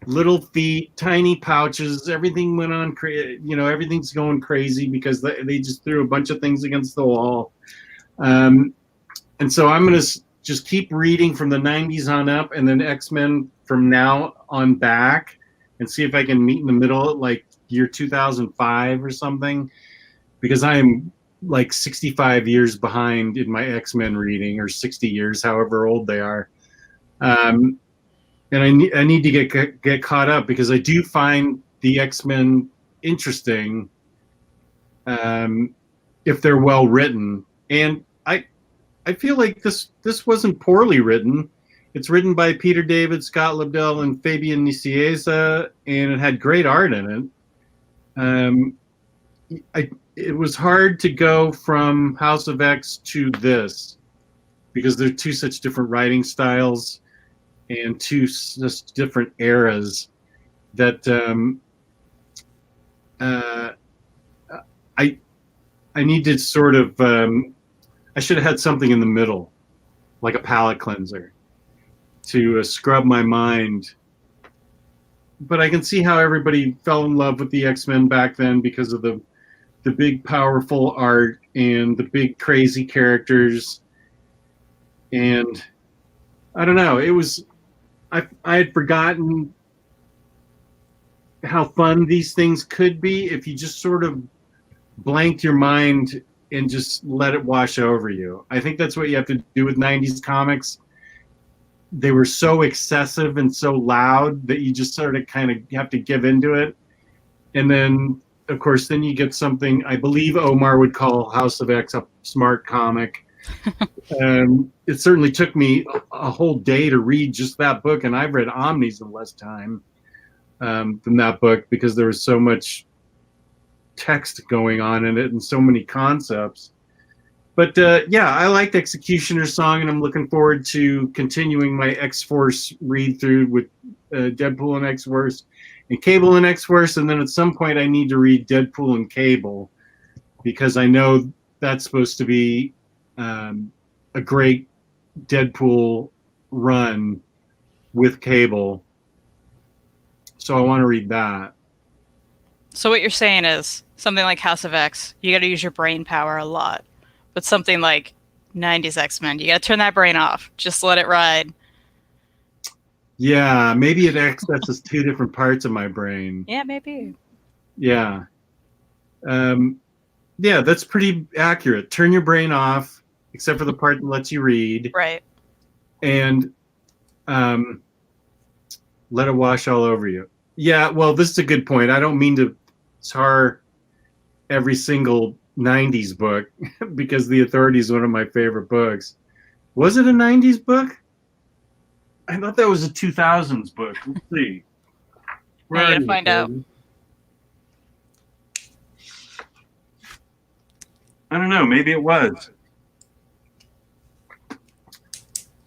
Speaker 1: little feet, tiny pouches. Everything went on, everything's going crazy because they just threw a bunch of things against the wall. And so I'm going to just keep reading from the 90s on up, and then X-Men from now on back, and see if I can meet in the middle, like year 2005 or something, because I am like 65 years behind in my X-Men reading, or 60 years, however old they are. And I need to get caught up, because I do find the X-Men interesting if they're well written. And I feel like this wasn't poorly written. It's written by Peter David, Scott Lobdell, and Fabian Nicieza, and it had great art in it. It was hard to go from House of X to this, because they're two such different writing styles and two such different eras that I need to sort of I should have had something in the middle, like a palate cleanser, to scrub my mind. But I can see how everybody fell in love with the X-Men back then, because of the big, powerful art and the big, crazy characters. And I don't know, it was, I had forgotten how fun these things could be if you just sort of blanked your mind and just let it wash over you. I think that's what you have to do with 90s comics. They were so excessive and so loud that you just sort of kind of have to give into it. And then, of course, then you get something I believe Omar would call House of X a smart comic. It certainly took me a whole day to read just that book, and I've read Omnis in less time than that book because there was so much text going on in it and so many concepts. But yeah, I liked X-Cutioner's song, and I'm looking forward to continuing my X-Force read through with Deadpool and X-Force and Cable and X-Force, and then at some point I need to read Deadpool and Cable because I know that's supposed to be a great Deadpool run with Cable. So I want to read that.
Speaker 2: So what you're saying is something like House of X, you got to use your brain power a lot. But something like 90s X-Men, you got to turn that brain off. Just let it ride.
Speaker 1: Yeah, maybe it accesses two different parts of my brain.
Speaker 2: Yeah, maybe.
Speaker 1: Yeah. Yeah, that's pretty accurate. Turn your brain off, except for the part that lets you read.
Speaker 2: Right.
Speaker 1: And let it wash all over you. Yeah, well, this is a good point. I don't mean to tar every single 90s book because The Authority is one of my favorite books. Was it a 90s book? I thought that was a 2000s book. Let's see.
Speaker 2: Where are you gonna find out?
Speaker 1: I don't know. Maybe it was.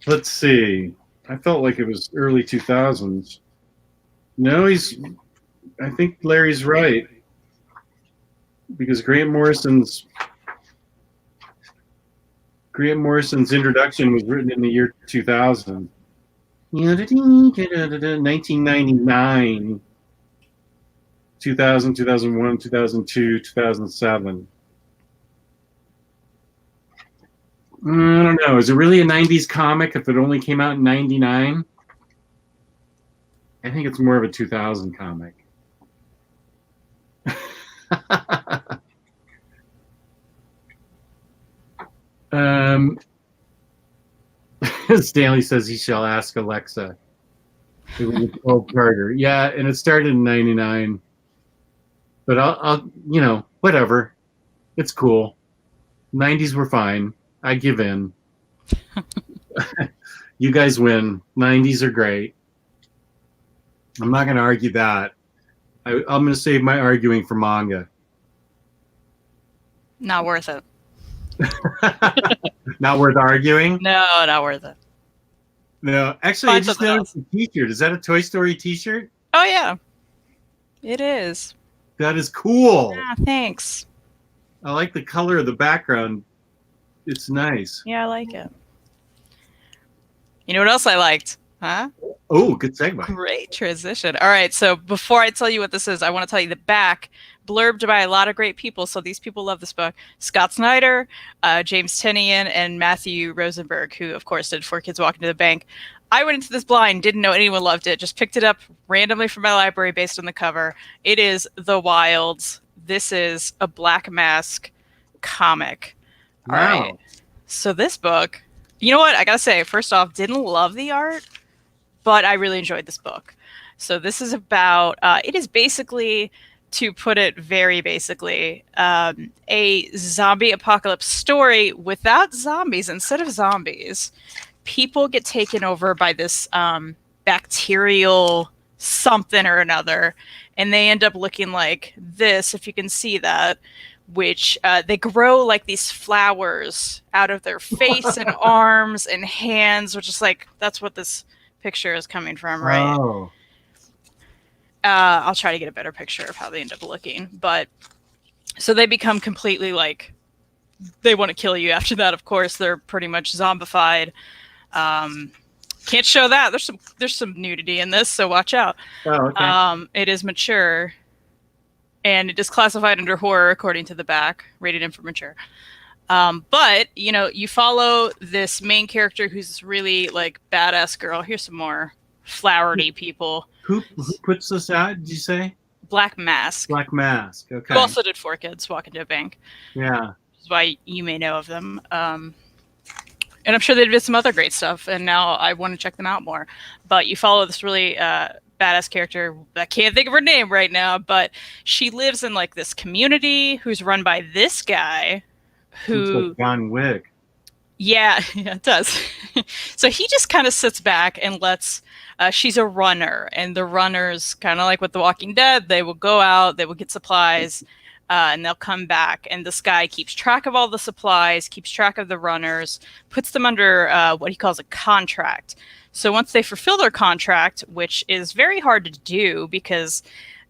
Speaker 1: Let's see. I felt like it was early 2000s. No, I think Larry's right. Because Grant Morrison's introduction was written in the year 2000. 1999, 2000, 2001, 2002, 2007. I don't know. Is it really a 90s comic if it only came out in 99? I think it's more of a 2000 comic. Stanley says he shall ask Alexa. It was a 12-parter. Yeah, and it started in 99. But I'll whatever. It's cool. 90s were fine. I give in. You guys win. 90s are great. I'm not going to argue that. I'm going to save my arguing for manga.
Speaker 2: Not worth it.
Speaker 1: Not worth arguing?
Speaker 2: No, not worth it.
Speaker 1: No, actually, I just noticed a t-shirt. Is that a Toy Story t-shirt?
Speaker 2: Oh, yeah. It is.
Speaker 1: That is cool.
Speaker 2: Yeah, thanks.
Speaker 1: I like the color of the background. It's nice.
Speaker 2: Yeah, I like it. You know what else I liked? Huh?
Speaker 1: Oh, good segue.
Speaker 2: Great transition. All right, so before I tell you what this is, I want to tell you the back, blurbed by a lot of great people, so these people love this book. Scott Snyder, James Tynion, and Matthew Rosenberg, who, of course, did 4 Kids Walk Into the Bank. I went into this blind, didn't know anyone loved it, just picked it up randomly from my library based on the cover. It is The Wilds. This is a Black Mask comic.
Speaker 1: Wow.
Speaker 2: All right. So this book, you know what? I got to say, first off, didn't love the art, but I really enjoyed this book. So this is about, it is basically, to put it very basically, a zombie apocalypse story without zombies. Instead of zombies, people get taken over by this bacterial something or another, and they end up looking like this, if you can see that, which they grow like these flowers out of their face and arms and hands, which is like, that's what this picture is coming from, right?
Speaker 1: Oh.
Speaker 2: I'll try to get a better picture of how they end up looking. But so they become completely like, they want to kill you after that. Of course, they're pretty much zombified. Can't show that. There's some nudity in this, so watch out.
Speaker 1: Oh, okay.
Speaker 2: It is mature, and it is classified under horror according to the back, rated M for mature. But you follow this main character who's this really like badass girl. Here's some more flowery people.
Speaker 1: Who puts this out? Did you say?
Speaker 2: Black Mask.
Speaker 1: Black Mask. Okay.
Speaker 2: Who also did Four Kids Walk Into a Bank.
Speaker 1: Yeah.
Speaker 2: Which is why you may know of them. And I'm sure they did some other great stuff, and now I want to check them out more. But you follow this really badass character. I can't think of her name right now, but she lives in like this community who's run by this guy who...
Speaker 1: Looks like John Wick.
Speaker 2: Yeah, it does. So he just kind of sits back and lets... she's a runner, and the runners, kind of like with The Walking Dead, they will go out, they will get supplies, and they'll come back. And this guy keeps track of all the supplies, keeps track of the runners, puts them under what he calls a contract. So once they fulfill their contract, which is very hard to do because,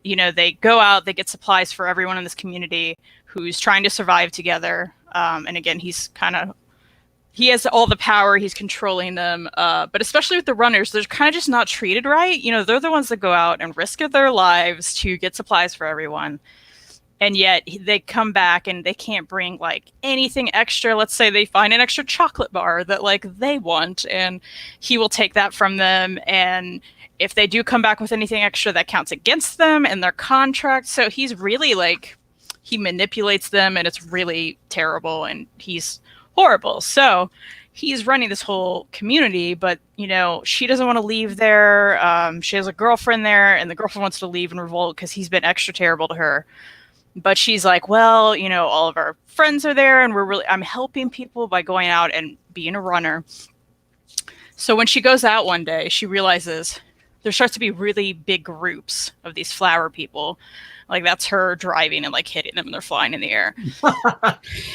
Speaker 2: you know, they go out, they get supplies for everyone in this community who's trying to survive together. And again, he has all the power, he's controlling them, but especially with the runners, they're kind of just not treated right. You know, they're the ones that go out and risk their lives to get supplies for everyone. And yet they come back and they can't bring like anything extra. Let's say they find an extra chocolate bar that like they want, and he will take that from them. And if they do come back with anything extra, that counts against them and their contract. So he's really like, he manipulates them, and it's really terrible, and he's horrible. So he's running this whole community, but you know, she doesn't want to leave there. She has a girlfriend there, and the girlfriend wants to leave and revolt because he's been extra terrible to her. But she's like, well, you know, all of our friends are there, and I'm helping people by going out and being a runner. So when she goes out one day, she realizes there starts to be really big groups of these flower people. Like that's her driving and like hitting them, and they're flying in the air.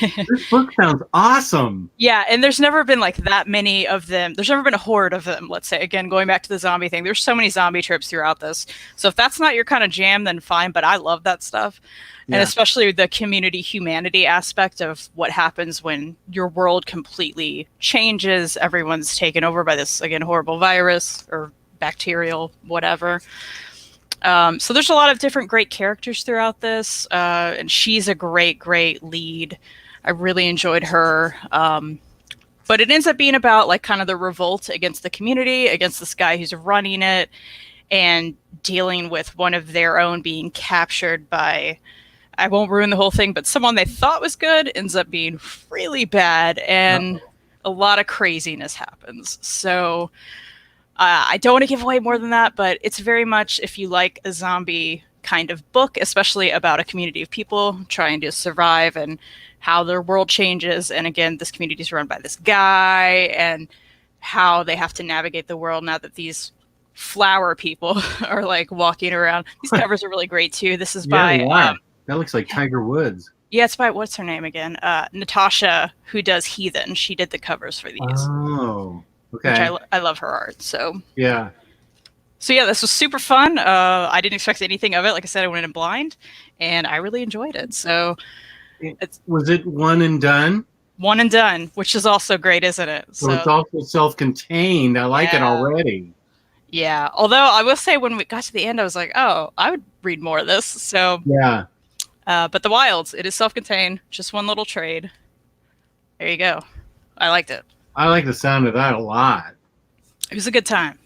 Speaker 1: This book sounds awesome.
Speaker 2: Yeah, and there's never been like that many of them. There's never been a horde of them, let's say. Again, going back to the zombie thing, there's so many zombie tropes throughout this. So if that's not your kind of jam, then fine, but I love that stuff. Yeah. And especially the community humanity aspect of what happens when your world completely changes. Everyone's taken over by this, again, horrible virus or bacterial, whatever. So there's a lot of different great characters throughout this, and she's a great, great lead. I really enjoyed her. But it ends up being about like kind of the revolt against the community, against this guy who's running it, and dealing with one of their own being captured by, I won't ruin the whole thing, but someone they thought was good ends up being really bad, and a lot of craziness happens. So I don't want to give away more than that, but it's very much, if you like a zombie kind of book, especially about a community of people trying to survive and how their world changes. And again, this community is run by this guy, and how they have to navigate the world now that these flower people are like walking around. These covers are really great too. This is by...
Speaker 1: that looks like Tiger Woods.
Speaker 2: Yeah, it's by, what's her name again? Natasha, who does Heathen. She did the covers for these.
Speaker 1: Oh, okay.
Speaker 2: Which I love her art, so...
Speaker 1: Yeah.
Speaker 2: So yeah, this was super fun. I didn't expect anything of it. Like I said, I went in blind, and I really enjoyed it. So,
Speaker 1: was it one and done?
Speaker 2: One and done, which is also great, isn't it?
Speaker 1: So it's also self-contained. I like it already.
Speaker 2: Yeah. Although I will say, when we got to the end, I was like, oh, I would read more of this. So
Speaker 1: yeah.
Speaker 2: But The Wilds, it is self-contained, just one little trade. There you go. I liked it.
Speaker 1: I like the sound of that a lot.
Speaker 2: It was a good time.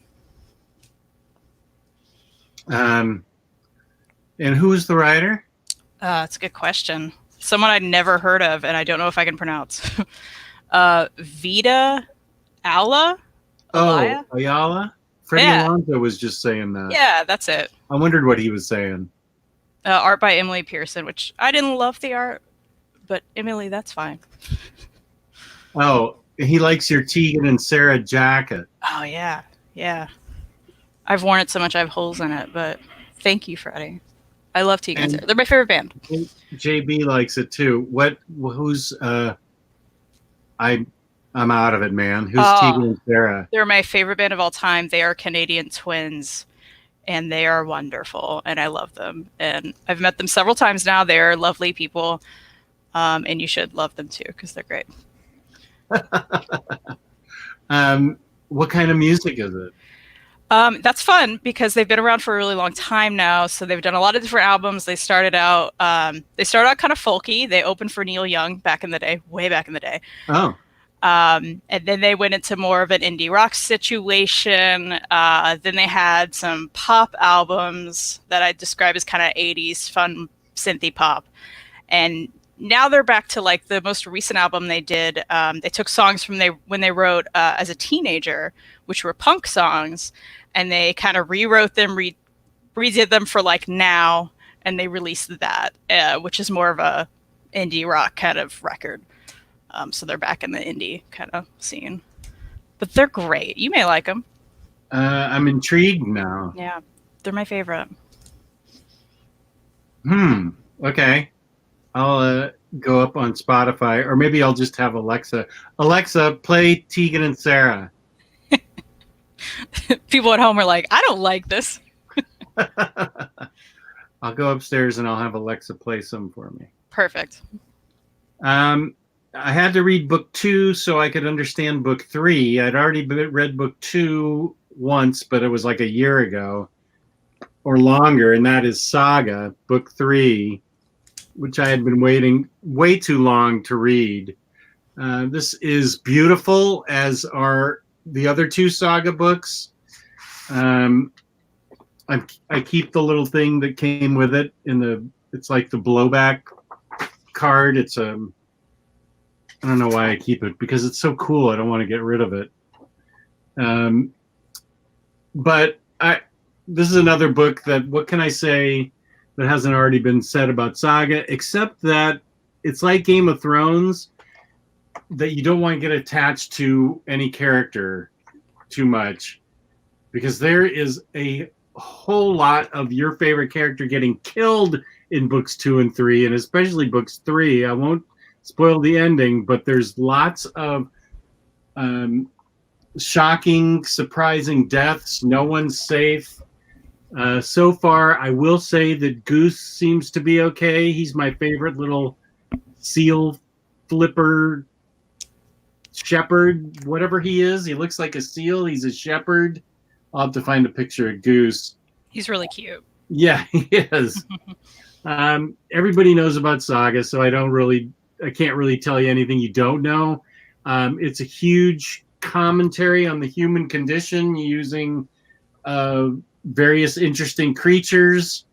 Speaker 1: And who was the writer?
Speaker 2: It's a good question. Someone I'd never heard of, and I don't know if I can pronounce. Vita Ala?
Speaker 1: Oh, Ayala? Freddie Alonso was just saying that.
Speaker 2: Yeah, that's it.
Speaker 1: I wondered what he was saying.
Speaker 2: Art by Emily Pearson, which I didn't love the art, but Emily, that's fine.
Speaker 1: Oh, he likes your Tegan and Sarah jacket.
Speaker 2: Oh, yeah. Yeah. I've worn it so much I have holes in it, but thank you, Freddie. I love Tegan and Sarah. They're my favorite band.
Speaker 1: JB likes it too. Who's I'm out of it, man. Who's Tegan and Sarah?
Speaker 2: They're my favorite band of all time. They are Canadian twins, and they are wonderful, and I love them. And I've met them several times now. They're lovely people, and you should love them too, because they're great.
Speaker 1: What kind of music is it?
Speaker 2: That's fun because they've been around for a really long time now. So they've done a lot of different albums. They started out kind of folky. They opened for Neil Young back in the day, way back in the day.
Speaker 1: Oh.
Speaker 2: And then they went into more of an indie rock situation. Then they had some pop albums that I describe as kind of 80s fun synthy pop. And now they're back to like the most recent album they did. They took songs from when they wrote as a teenager, which were punk songs, and they kind of rewrote them, redid them for like now, and they released that, which is more of a indie rock kind of record. So they're back in the indie kind of scene, but they're great. You may like them.
Speaker 1: I'm intrigued now.
Speaker 2: Yeah, they're my favorite.
Speaker 1: Okay. I'll go up on Spotify, or maybe I'll just have Alexa. Alexa, play Tegan and Sarah.
Speaker 2: People at home are like, I don't like this.
Speaker 1: I'll go upstairs and I'll have Alexa play some for me.
Speaker 2: Perfect.
Speaker 1: I had to read book 2 so I could understand book 3. I'd already read book 2 once, but it was like a year ago or longer, and that is Saga, book 3, which I had been waiting way too long to read. This is beautiful, as are the other 2 Saga books. I keep the little thing that came with it it's like the blowback card. It's I don't know why I keep it, because it's so cool. I don't want to get rid of it. But this is another book that, what can I say that hasn't already been said about Saga, except that it's like Game of Thrones, that you don't want to get attached to any character too much, because there is a whole lot of your favorite character getting killed in books 2 and 3, and especially books 3. I won't spoil the ending, but there's lots of shocking, surprising deaths. No one's safe. So far, I will say that Goose seems to be okay. He's my favorite little seal flipper shepherd, whatever he is. He looks like a seal. He's a shepherd. I'll have to find a picture of Goose.
Speaker 2: He's really cute.
Speaker 1: Yeah, he is. Everybody knows about Saga, so I can't really tell you anything you don't know. It's a huge commentary on the human condition using various interesting creatures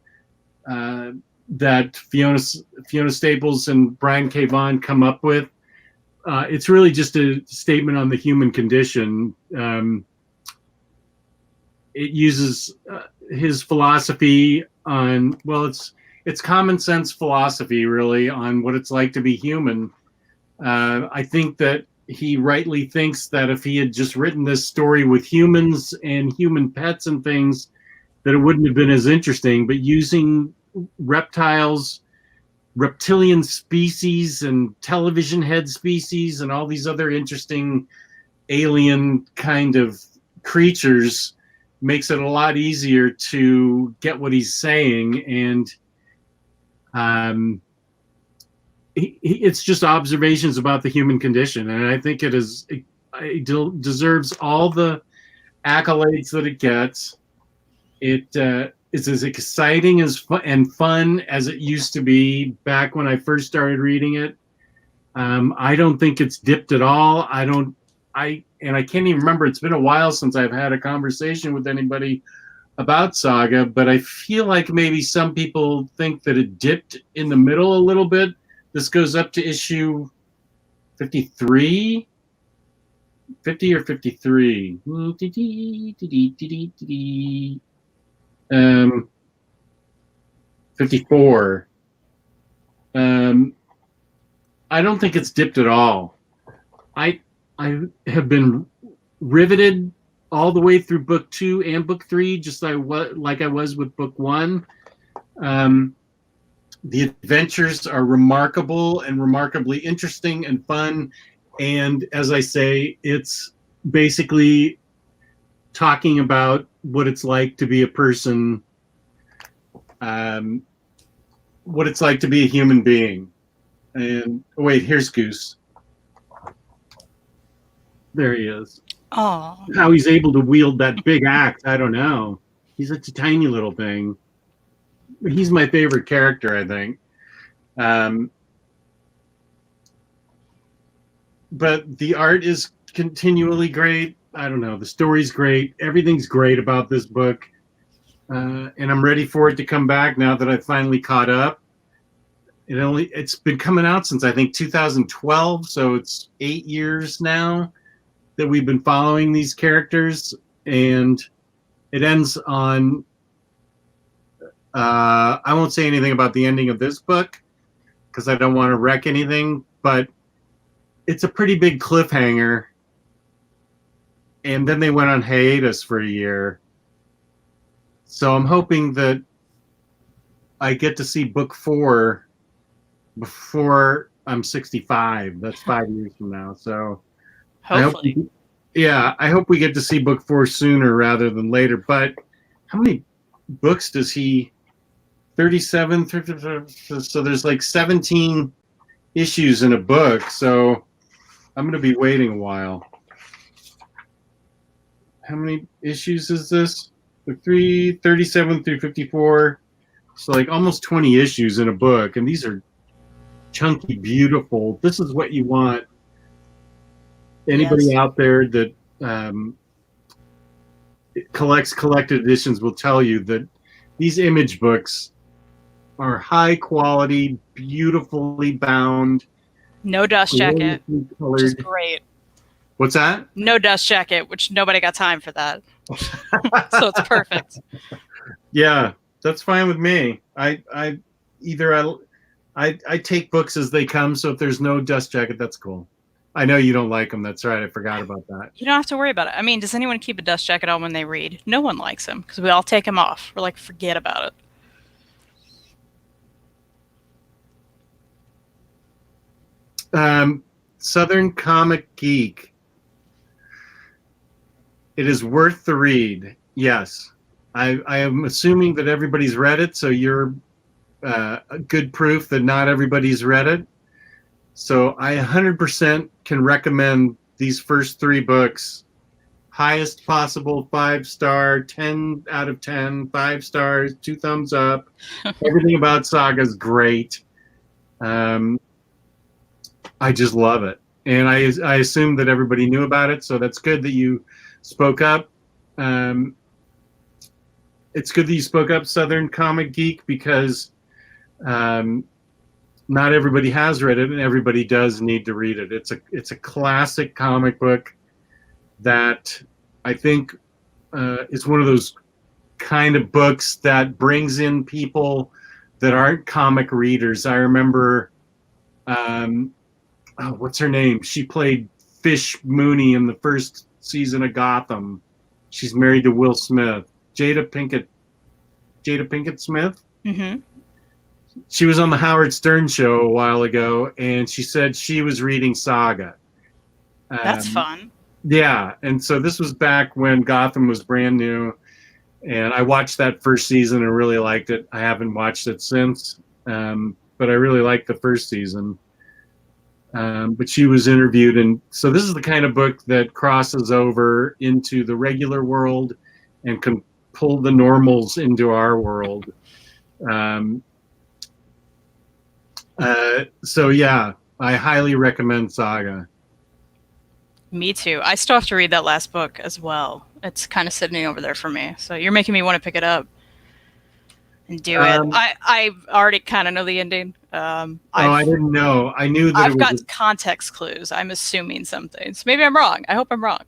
Speaker 1: that Fiona Staples and Brian K. Vaughan come up with. It's really just a statement on the human condition. It uses his philosophy on, well, it's common sense philosophy, really, on what it's like to be human. I think that he rightly thinks that if he had just written this story with humans and human pets and things, that it wouldn't have been as interesting. But using reptiles, reptilian species, and television head species, and all these other interesting alien kind of creatures makes it a lot easier to get what he's saying. And it's just observations about the human condition, and I think it deserves all the accolades that it gets. It is as exciting and fun as it used to be back when I first started reading it. I don't think it's dipped at all. I can't even remember. It's been a while since I've had a conversation with anybody about Saga, but I feel like maybe some people think that it dipped in the middle a little bit. This goes up to issue 53, 50 or 53. 54. I don't think it's dipped at all. I have been riveted all the way through book 2 and book 3, just like I was with book 1. The adventures are remarkable and remarkably interesting and fun. And as I say, it's basically talking about what it's like to be a person, what it's like to be a human being. And wait, here's Goose. There he is.
Speaker 2: Oh,
Speaker 1: How he's able to wield that big axe, I don't know. He's such a tiny little thing. He's my favorite character, I think. but the art is continually great. I don't know. The story's great. Everything's great about this book. And I'm ready for it to come back now that I've finally caught up. It's been coming out since I think 2012, so it's 8 years now that we've been following these characters, and it ends on I won't say anything about the ending of this book because I don't want to wreck anything, but it's a pretty big cliffhanger. And then they went on hiatus for a year. So I'm hoping that I get to see book 4 before I'm 65. That's 5 years from now. So
Speaker 2: Hopefully.
Speaker 1: I hope we get to see book 4 sooner rather than later. But how many books does he? 37. So there's like 17 issues in a book. So I'm going to be waiting a while. How many issues is this? 37 through 54. So like almost 20 issues in a book. And these are chunky, beautiful. This is what you want. Anybody out there that collects collected editions will tell you that these image books are high quality, beautifully bound.
Speaker 2: No dust jacket, which is
Speaker 1: colored.
Speaker 2: great.
Speaker 1: What's that?
Speaker 2: No dust jacket, which nobody got time for that. So it's perfect.
Speaker 1: Yeah, that's fine with me. I take books as they come, so if there's no dust jacket, that's cool. I know you don't like them. That's right. I forgot about that.
Speaker 2: You don't have to worry about it. I mean, does anyone keep a dust jacket on when they read? No one likes them because we all take them off. We're like, forget about it.
Speaker 1: Southern Comic Geek. It is worth the read. Yes. I am assuming that everybody's read it, so you're good proof that not everybody's read it. So I 100% can recommend these first 3 books. Highest possible 5-star, 10 out of 10, 5 stars, 2 thumbs up. Everything about Saga is great. I just love it. And I assume that everybody knew about it, so that's good that you spoke up. It's good that you spoke up, Southern Comic Geek, because not everybody has read it, and everybody does need to read it. It's a classic comic book that I think is one of those kind of books that brings in people that aren't comic readers. I remember, what's her name? She played Fish Mooney in the first season of Gotham. She's married to Will Smith. Jada Pinkett Smith.
Speaker 2: Mm-hmm.
Speaker 1: She was on the Howard Stern show a while ago, and she said she was reading Saga.
Speaker 2: That's fun.
Speaker 1: Yeah, and so this was back when Gotham was brand new, and I watched that first season and really liked it. I haven't watched it since, but I really liked the first season. But she was interviewed, and so this is the kind of book that crosses over into the regular world and can pull the normals into our world. So yeah, I highly recommend Saga.
Speaker 2: Me too. I still have to read that last book as well. It's kind of sitting over there for me. So you're making me want to pick it up and do it. I already kind of know the ending.
Speaker 1: I didn't know. I knew that
Speaker 2: I've got context clues. I'm assuming something. So maybe I'm wrong. I hope I'm wrong.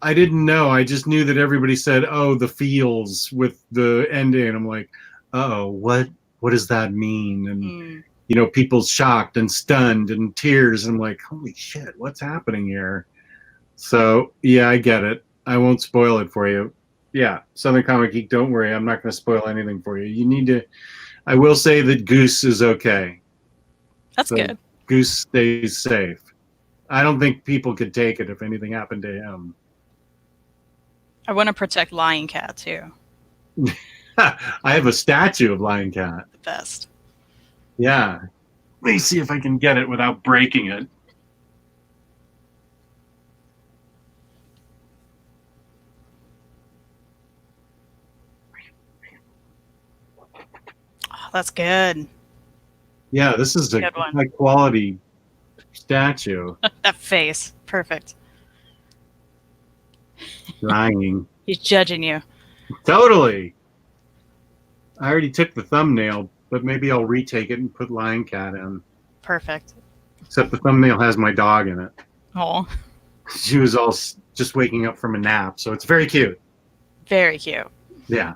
Speaker 1: I didn't know. I just knew that everybody said, "Oh, the feels with the ending." I'm like, "Oh, what does that mean?" And you know, people shocked and stunned and tears. I'm like, "Holy shit, what's happening here?" So yeah, I get it. I won't spoil it for you. Yeah, Southern Comic Geek, don't worry. I'm not going to spoil anything for you. You need to. I will say that Goose is okay.
Speaker 2: That's good.
Speaker 1: Goose stays safe. I don't think people could take it if anything happened to him.
Speaker 2: I want to protect Lion Cat too.
Speaker 1: I have a statue of Lion Cat.
Speaker 2: The best.
Speaker 1: Yeah. Let me see if I can get it without breaking it.
Speaker 2: Oh, that's good.
Speaker 1: Yeah, this is a
Speaker 2: Good one.
Speaker 1: high quality statue.
Speaker 2: That face. Perfect.
Speaker 1: Lying.
Speaker 2: He's judging you.
Speaker 1: Totally. I already took the thumbnail, but maybe I'll retake it and put Lion Cat in.
Speaker 2: Perfect.
Speaker 1: Except the thumbnail has my dog in it.
Speaker 2: Oh,
Speaker 1: She was all just waking up from a nap, so it's very cute.
Speaker 2: very cute.
Speaker 1: Yeah.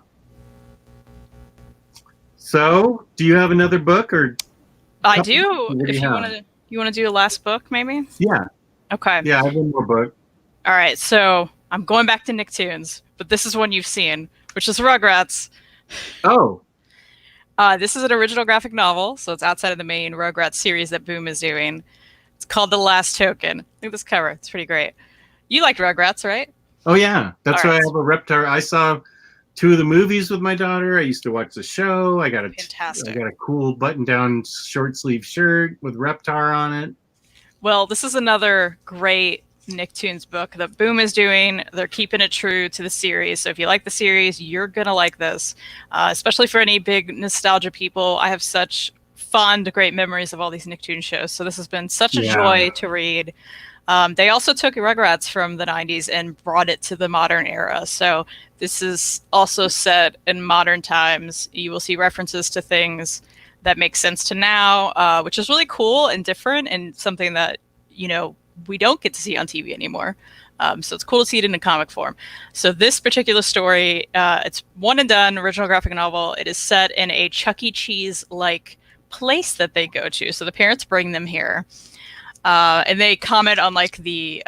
Speaker 1: So, do you have another book, or?
Speaker 2: I do.
Speaker 1: What do
Speaker 2: If
Speaker 1: you
Speaker 2: you
Speaker 1: have?
Speaker 2: want to do a last book, maybe.
Speaker 1: Yeah.
Speaker 2: Okay.
Speaker 1: Yeah, I have one more book.
Speaker 2: All right. So I'm going back to Nicktoons, but this is one you've seen, which is Rugrats.
Speaker 1: Oh.
Speaker 2: This is an original graphic novel, so it's outside of the main Rugrats series that Boom is doing. It's called The Last Token. Look at this cover. It's pretty great. You liked Rugrats, right?
Speaker 1: Oh yeah, that's
Speaker 2: All
Speaker 1: why
Speaker 2: right.
Speaker 1: I have a Reptar. I saw 2 of the movies with my daughter. I used to watch the show. I got
Speaker 2: Fantastic.
Speaker 1: a cool button-down short sleeve shirt with Reptar on it.
Speaker 2: Well, this is another great Nicktoons book that Boom is doing. They're keeping it true to the series. So if you like the series, you're going to like this, especially for any big nostalgia people. I have such fond, great memories of all these Nicktoons shows. So this has been such a joy to read. They also took Rugrats from the 90s and brought it to the modern era. So this is also set in modern times. You will see references to things that make sense to now, which is really cool and different and something that, you know, we don't get to see on TV anymore. So it's cool to see it in a comic form. So this particular story, it's one and done, original graphic novel. It is set in a Chuck E. Cheese-like place that they go to. So the parents bring them here. And they comment on like the,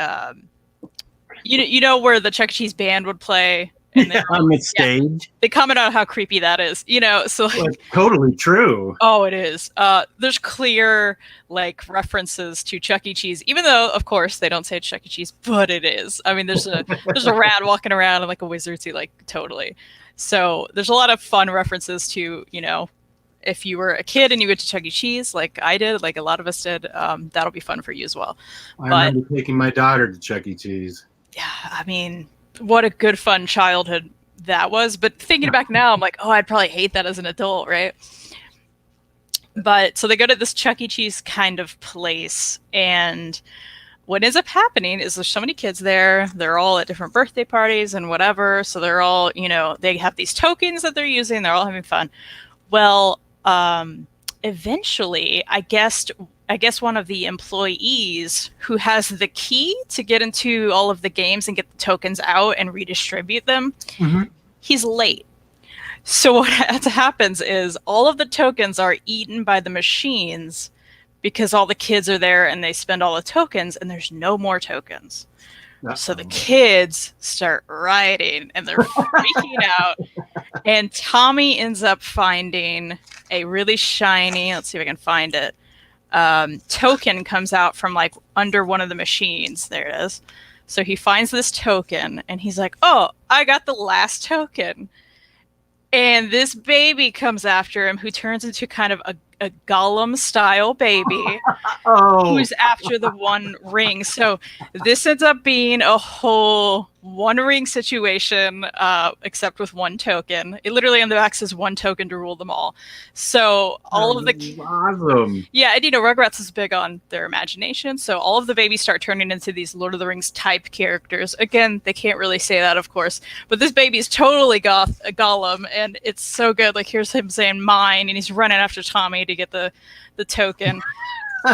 Speaker 2: you know where the Chuck E. Cheese band would play? And
Speaker 1: On the stage.
Speaker 2: They comment on how creepy that is, you know, so like,
Speaker 1: Well, it's totally true.
Speaker 2: Oh, it is. There's clear like references to Chuck E. Cheese, even though, of course, they don't say Chuck E. Cheese, but it is. I mean, there's a rat walking around and like a wizard too, like totally. So there's a lot of fun references to, you know, if you were a kid and you went to Chuck E. Cheese, like I did, like a lot of us did, that'll be fun for you as well.
Speaker 1: I remember taking my daughter to Chuck E. Cheese.
Speaker 2: Yeah, I mean, what a good fun childhood that was. But thinking back now, I'm like, oh, I'd probably hate that as an adult, right? But so they go to this Chuck E. Cheese kind of place, and what ends up happening is there's so many kids there. They're all at different birthday parties and whatever. So they're all, you know, they have these tokens that they're using. They're all having fun. Well, eventually, I guess one of the employees who has the key to get into all of the games and get the tokens out and redistribute them, he's late. So what happens is all of the tokens are eaten by the machines because all the kids are there and they spend all the tokens and there's no more tokens. So the kids start rioting and they're freaking out. And Tommy ends up finding a really shiny, let's see if I can find it, token comes out from like under one of the machines. There it is. So he finds this token and he's like, oh, I got the last token. And this baby comes after him who turns into kind of a Gollum style baby who's after the One Ring. So this ends up being a whole One Ring situation, except with one token. It literally on the back says one token to rule them all. So all of the
Speaker 1: awesome.
Speaker 2: Yeah, and you know, Rugrats is big on their imagination. So all of the babies start turning into these Lord of the Rings type characters. Again, they can't really say that, of course. But this baby is totally Gollum, and it's so good. Like here's him saying mine, and he's running after Tommy to get the token.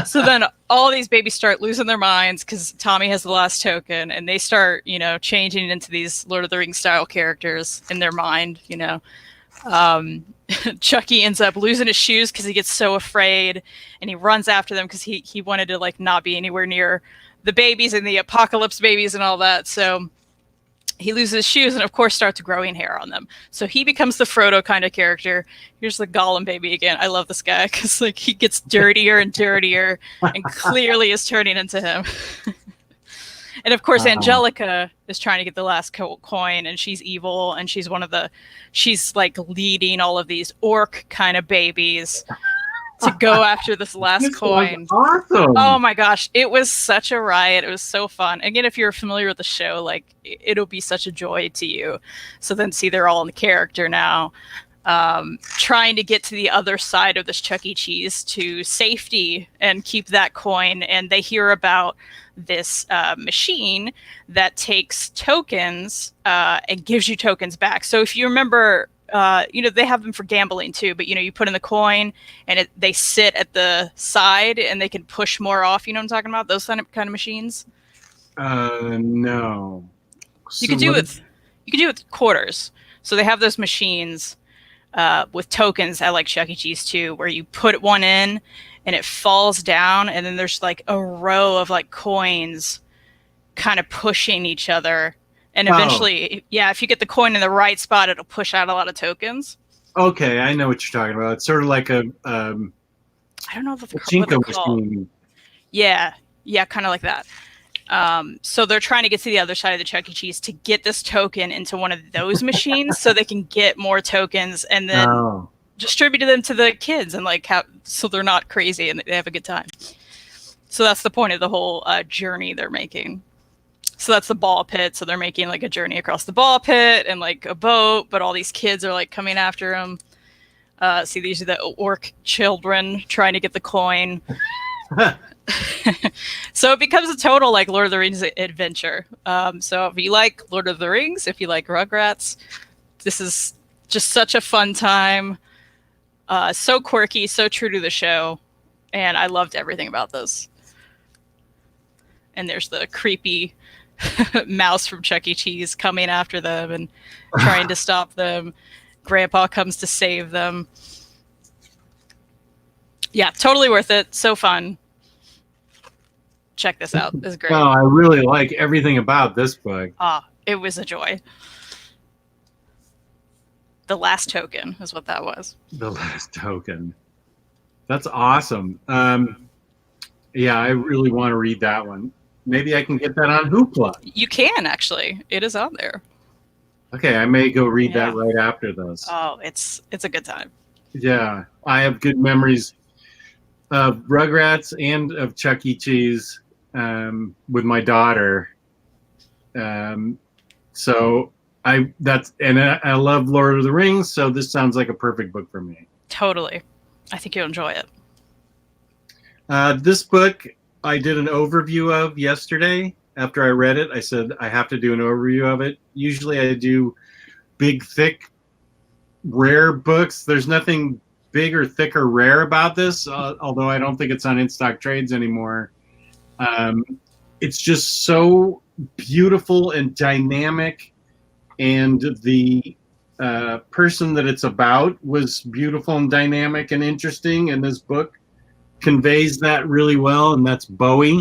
Speaker 2: So then all these babies start losing their minds because Tommy has the last token, and they start, you know, changing into these Lord of the Rings style characters in their mind, you know. Chucky ends up losing his shoes because he gets so afraid, and he runs after them because he wanted to like not be anywhere near the babies and the apocalypse babies and all that. So he loses his shoes and of course starts growing hair on them. So he becomes the Frodo kind of character. Here's the Gollum baby again. I love this guy because like he gets dirtier and dirtier and clearly is turning into him. And of course, Angelica is trying to get the last coin, and she's evil, and she's like leading all of these orc kind of babies to go after this last coin.
Speaker 1: Awesome.
Speaker 2: Oh my gosh, it was such a riot. It was so fun. Again, if you're familiar with the show, like it'll be such a joy to you. So then see they're all in the character now. trying to get to the other side of this Chuck E. Cheese to safety and keep that coin. And they hear about this machine that takes tokens and gives you tokens back. So if you remember, they have them for gambling too, but you put in the coin and they sit at the side and they can push more off. You know what I'm talking about? Those kind of machines.
Speaker 1: No.
Speaker 2: You could do it with quarters. So they have those machines with tokens at like Chuck E. Cheese too, where you put one in and it falls down, and then there's like a row of like coins kind of pushing each other. And eventually, if you get the coin in the right spot, it'll push out a lot of tokens.
Speaker 1: Okay, I know what you're talking about. It's sort of like a
Speaker 2: I don't know what they're
Speaker 1: Pachinko
Speaker 2: called.
Speaker 1: machine.
Speaker 2: Yeah, kind of like that. So they're trying to get to the other side of the Chuck E. Cheese to get this token into one of those machines so they can get more tokens and then distribute them to the kids and so they're not crazy and they have a good time. So that's the point of the whole journey they're making. So that's the ball pit. So they're making like a journey across the ball pit and like a boat, but all these kids are like coming after them. See, these are the orc children trying to get the coin. So it becomes a total like Lord of the Rings adventure. So if you like Lord of the Rings, if you like Rugrats, this is just such a fun time. So quirky, so true to the show. And I loved everything about this. And there's the creepy mouse from Chuck E. Cheese coming after them and trying to stop them. Grandpa comes to save them. Yeah, totally worth it. So fun. Check this out. It's great.
Speaker 1: Oh, I really like everything about this book.
Speaker 2: It was a joy. The Last Token is what that was.
Speaker 1: The Last Token. That's awesome. Yeah, I really want to read that one. Maybe I can get that on Hoopla.
Speaker 2: You can, actually. It is on there.
Speaker 1: Okay, I may go read that right after this.
Speaker 2: Oh, it's a good time.
Speaker 1: Yeah, I have good memories of Rugrats and of Chuck E. Cheese with my daughter. So I love Lord of the Rings, so this sounds like a perfect book for me.
Speaker 2: Totally. I think you'll enjoy it.
Speaker 1: This book I did an overview of yesterday. After I read it, I said I have to do an overview of it. Usually I do big, thick, rare books. There's nothing big or thick or rare about this, although I don't think it's on in-stock trades anymore. It's just so beautiful and dynamic, and the person that it's about was beautiful and dynamic and interesting, and this book conveys that really well, and that's Bowie.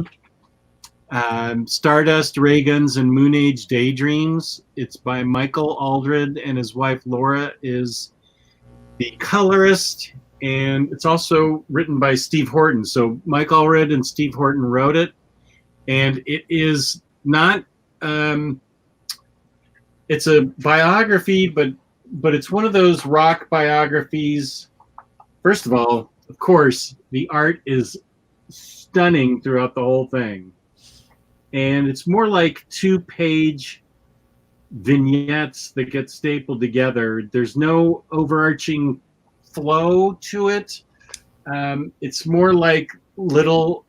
Speaker 1: Stardust, Ray Guns, and Moon Age Daydreams. It's by Michael Aldred, and his wife Laura is the colorist, and it's also written by Steve Horton. So Mike Allred and Steve Horton wrote it, and it is not it's a biography, but it's one of those rock biographies. First of all, of course, the art is stunning throughout the whole thing, and it's more like 2-page vignettes that get stapled together. There's no overarching flow to it. It's more like little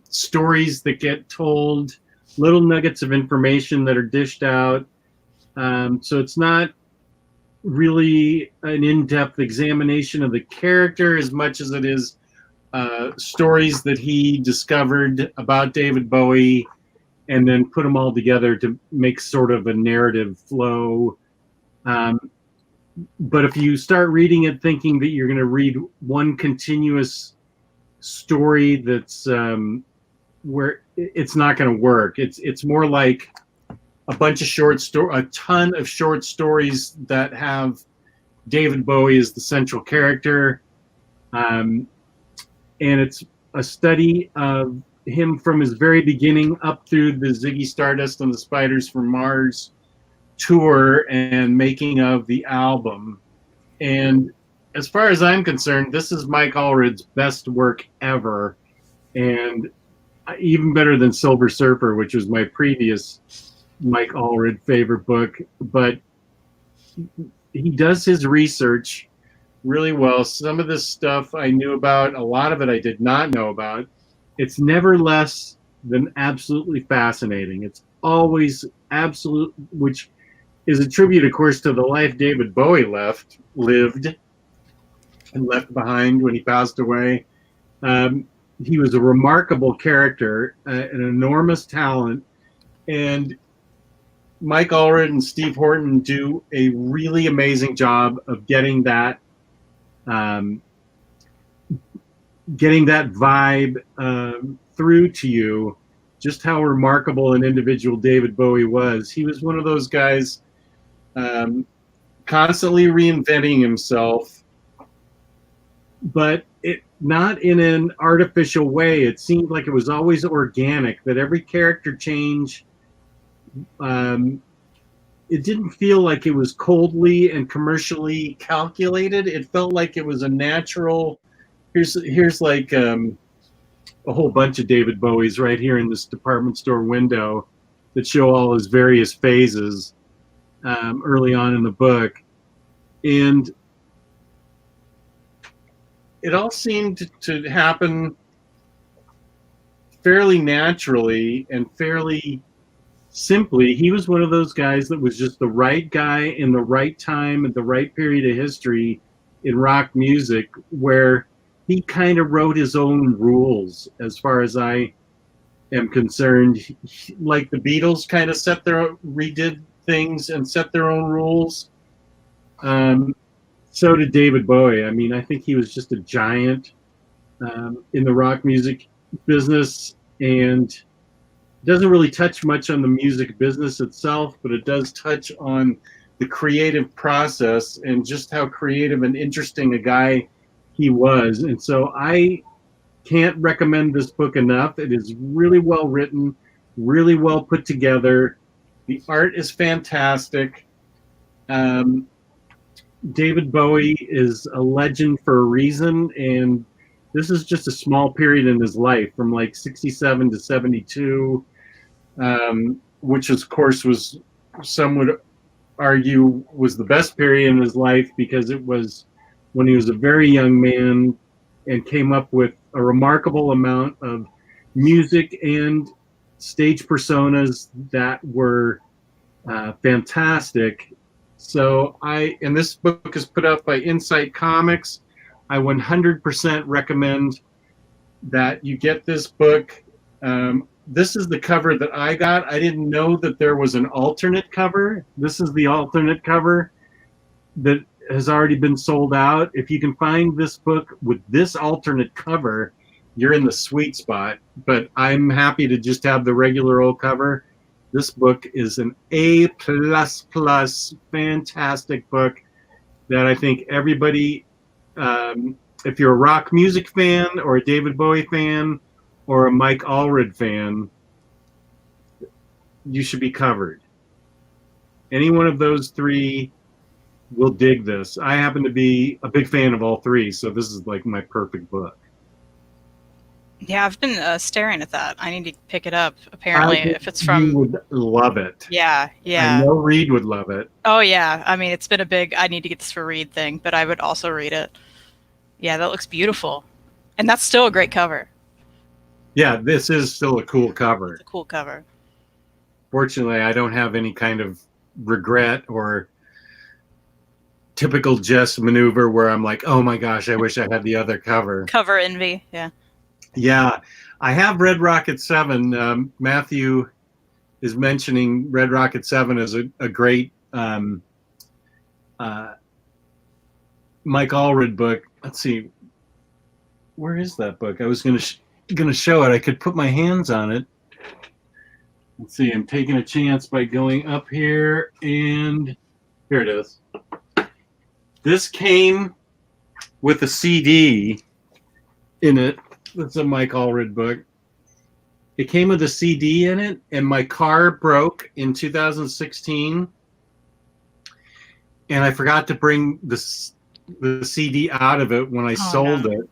Speaker 1: stories that get told, little nuggets of information that are dished out. So it's not really an in-depth examination of the character as much as it is stories that he discovered about David Bowie and then put them all together to make sort of a narrative flow. But if you start reading it thinking that you're going to read one continuous story, that's where it's not going to work. It's more like a bunch of a ton of short stories that have David Bowie as the central character, and it's a study of him from his very beginning up through the Ziggy Stardust and the Spiders from Mars tour and making of the album. And as far as I'm concerned, this is Mike Allred's best work ever, and even better than Silver Surfer, which was my previous Mike Allred favorite book. But he does his research really well. Some of this stuff I knew about, a lot of it I did not know about. It's never less than absolutely fascinating. It's always absolute, which is a tribute, of course, to the life David Bowie lived and left behind when he passed away. He was a remarkable character, an enormous talent, and Mike Allred and Steve Horton do a really amazing job of getting that vibe through to you, just how remarkable an individual David Bowie was. He was one of those guys constantly reinventing himself, but not in an artificial way. It seemed like it was always organic, that every character change, it didn't feel like it was coldly and commercially calculated. It felt like it was a natural, here's like a whole bunch of David Bowies right here in this department store window that show all his various phases early on in the book. And it all seemed to happen fairly naturally and fairly simply. He was one of those guys that was just the right guy in the right time at the right period of history in rock music, where he kind of wrote his own rules as far as I am concerned. Like the Beatles kind of redid things and set their own rules. So did David Bowie. I mean, I think he was just a giant in the rock music business, and doesn't really touch much on the music business itself, but it does touch on the creative process and just how creative and interesting a guy he was. And so I can't recommend this book enough. It is really well written, really well put together. The art is fantastic. David Bowie is a legend for a reason, and this is just a small period in his life, from like 67 to 72, which of course was, some would argue, was the best period in his life, because it was when he was a very young man and came up with a remarkable amount of music and stage personas that were fantastic. So and this book is put out by Insight Comics. I 100% recommend that you get this book. This is the cover that I got. I didn't know that there was an alternate cover. This is the alternate cover that has already been sold out. If you can find this book with this alternate cover, you're in the sweet spot. But I'm happy to just have the regular old cover. This book is an A++ fantastic book that I think everybody, if you're a rock music fan or a David Bowie fan or a Mike Allred fan, you should be covered. Any one of those three will dig this. I happen to be a big fan of all three, so this is like my perfect book.
Speaker 2: Yeah, I've been staring at that. I need to pick it up. Apparently, if it's from,
Speaker 1: you would love it.
Speaker 2: Yeah.
Speaker 1: I know Reed would love it.
Speaker 2: Oh yeah, I mean, it's been a big I need to get this for Reed thing, but I would also read it. Yeah, that looks beautiful, and that's still a great cover.
Speaker 1: Yeah, this is still a cool cover.
Speaker 2: It's a cool cover.
Speaker 1: Fortunately, I don't have any kind of regret or typical Jess maneuver where I'm like, oh my gosh, I wish I had the other cover.
Speaker 2: Cover envy, yeah.
Speaker 1: Yeah, I have Red Rocket 7. Matthew is mentioning Red Rocket 7 as a great Mike Allred book. Let's see, where is that book? I was gonna show it. I could put my hands on it. Let's see, I'm taking a chance by going up here, and here it is. This came with a CD in it. It's a Mike Allred book. It came with a CD in it, and my car broke in 2016, and I forgot to bring the CD out of it when I sold it.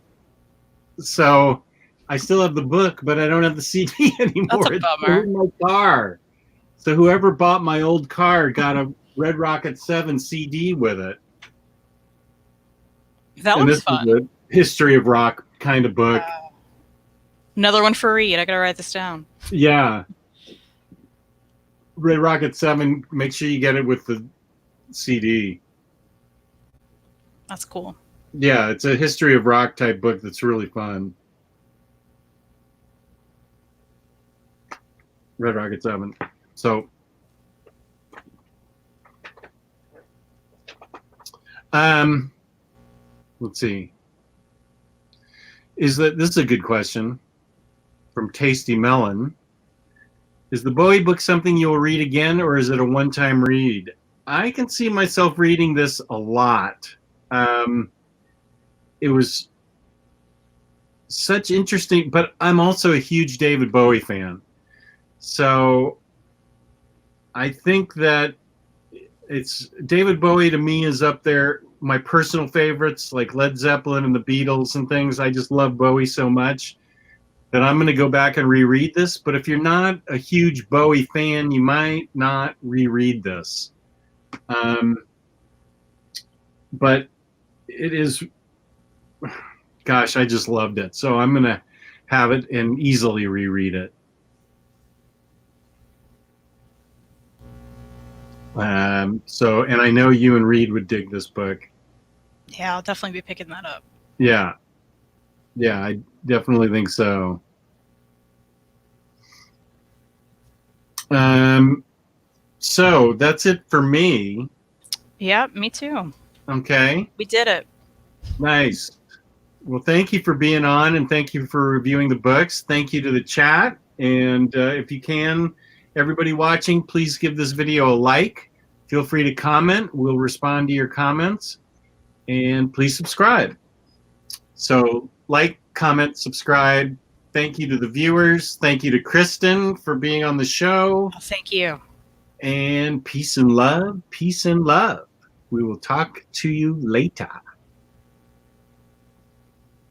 Speaker 1: So I still have the book, but I don't have the CD anymore.
Speaker 2: That's a bummer.
Speaker 1: It's in my car. So whoever bought my old car got Red Rocket 7 CD with it.
Speaker 2: That
Speaker 1: And
Speaker 2: looks
Speaker 1: this
Speaker 2: fun.
Speaker 1: is a history of rock kind of book.
Speaker 2: Another one for read. I gotta write this down.
Speaker 1: Yeah. Red Rocket 7, make sure you get it with the CD.
Speaker 2: That's cool.
Speaker 1: Yeah, it's a history of rock type book that's really fun. Red Rocket 7. So, let's see. This is a good question from Tasty Melon. Is the Bowie book something you'll read again, or is it a one-time read? I can see myself reading this a lot. It was such interesting, but I'm also a huge David Bowie fan. So I think that it's David Bowie to me is up there. My personal favorites like Led Zeppelin and the Beatles and things. I just love Bowie so much that I'm going to go back and reread this. But if you're not a huge Bowie fan, you might not reread this. But it is, gosh, I just loved it. So I'm going to have it and easily reread it. And I know you and Reed would dig this book.
Speaker 2: Yeah, I'll definitely be picking that up.
Speaker 1: Yeah. Yeah, I definitely think so. So that's it for me.
Speaker 2: Yeah, me too.
Speaker 1: Okay.
Speaker 2: We did it.
Speaker 1: Nice. Well, thank you for being on, and thank you for reviewing the books. Thank you to the chat. And if you can, everybody watching, please give this video a like. Feel free to comment. We'll respond to your comments. And please subscribe. So like, comment, subscribe. Thank you to the viewers. Thank you to Kristen for being on the show.
Speaker 2: Oh, thank you.
Speaker 1: And peace and love. Peace and love. We will talk to you later.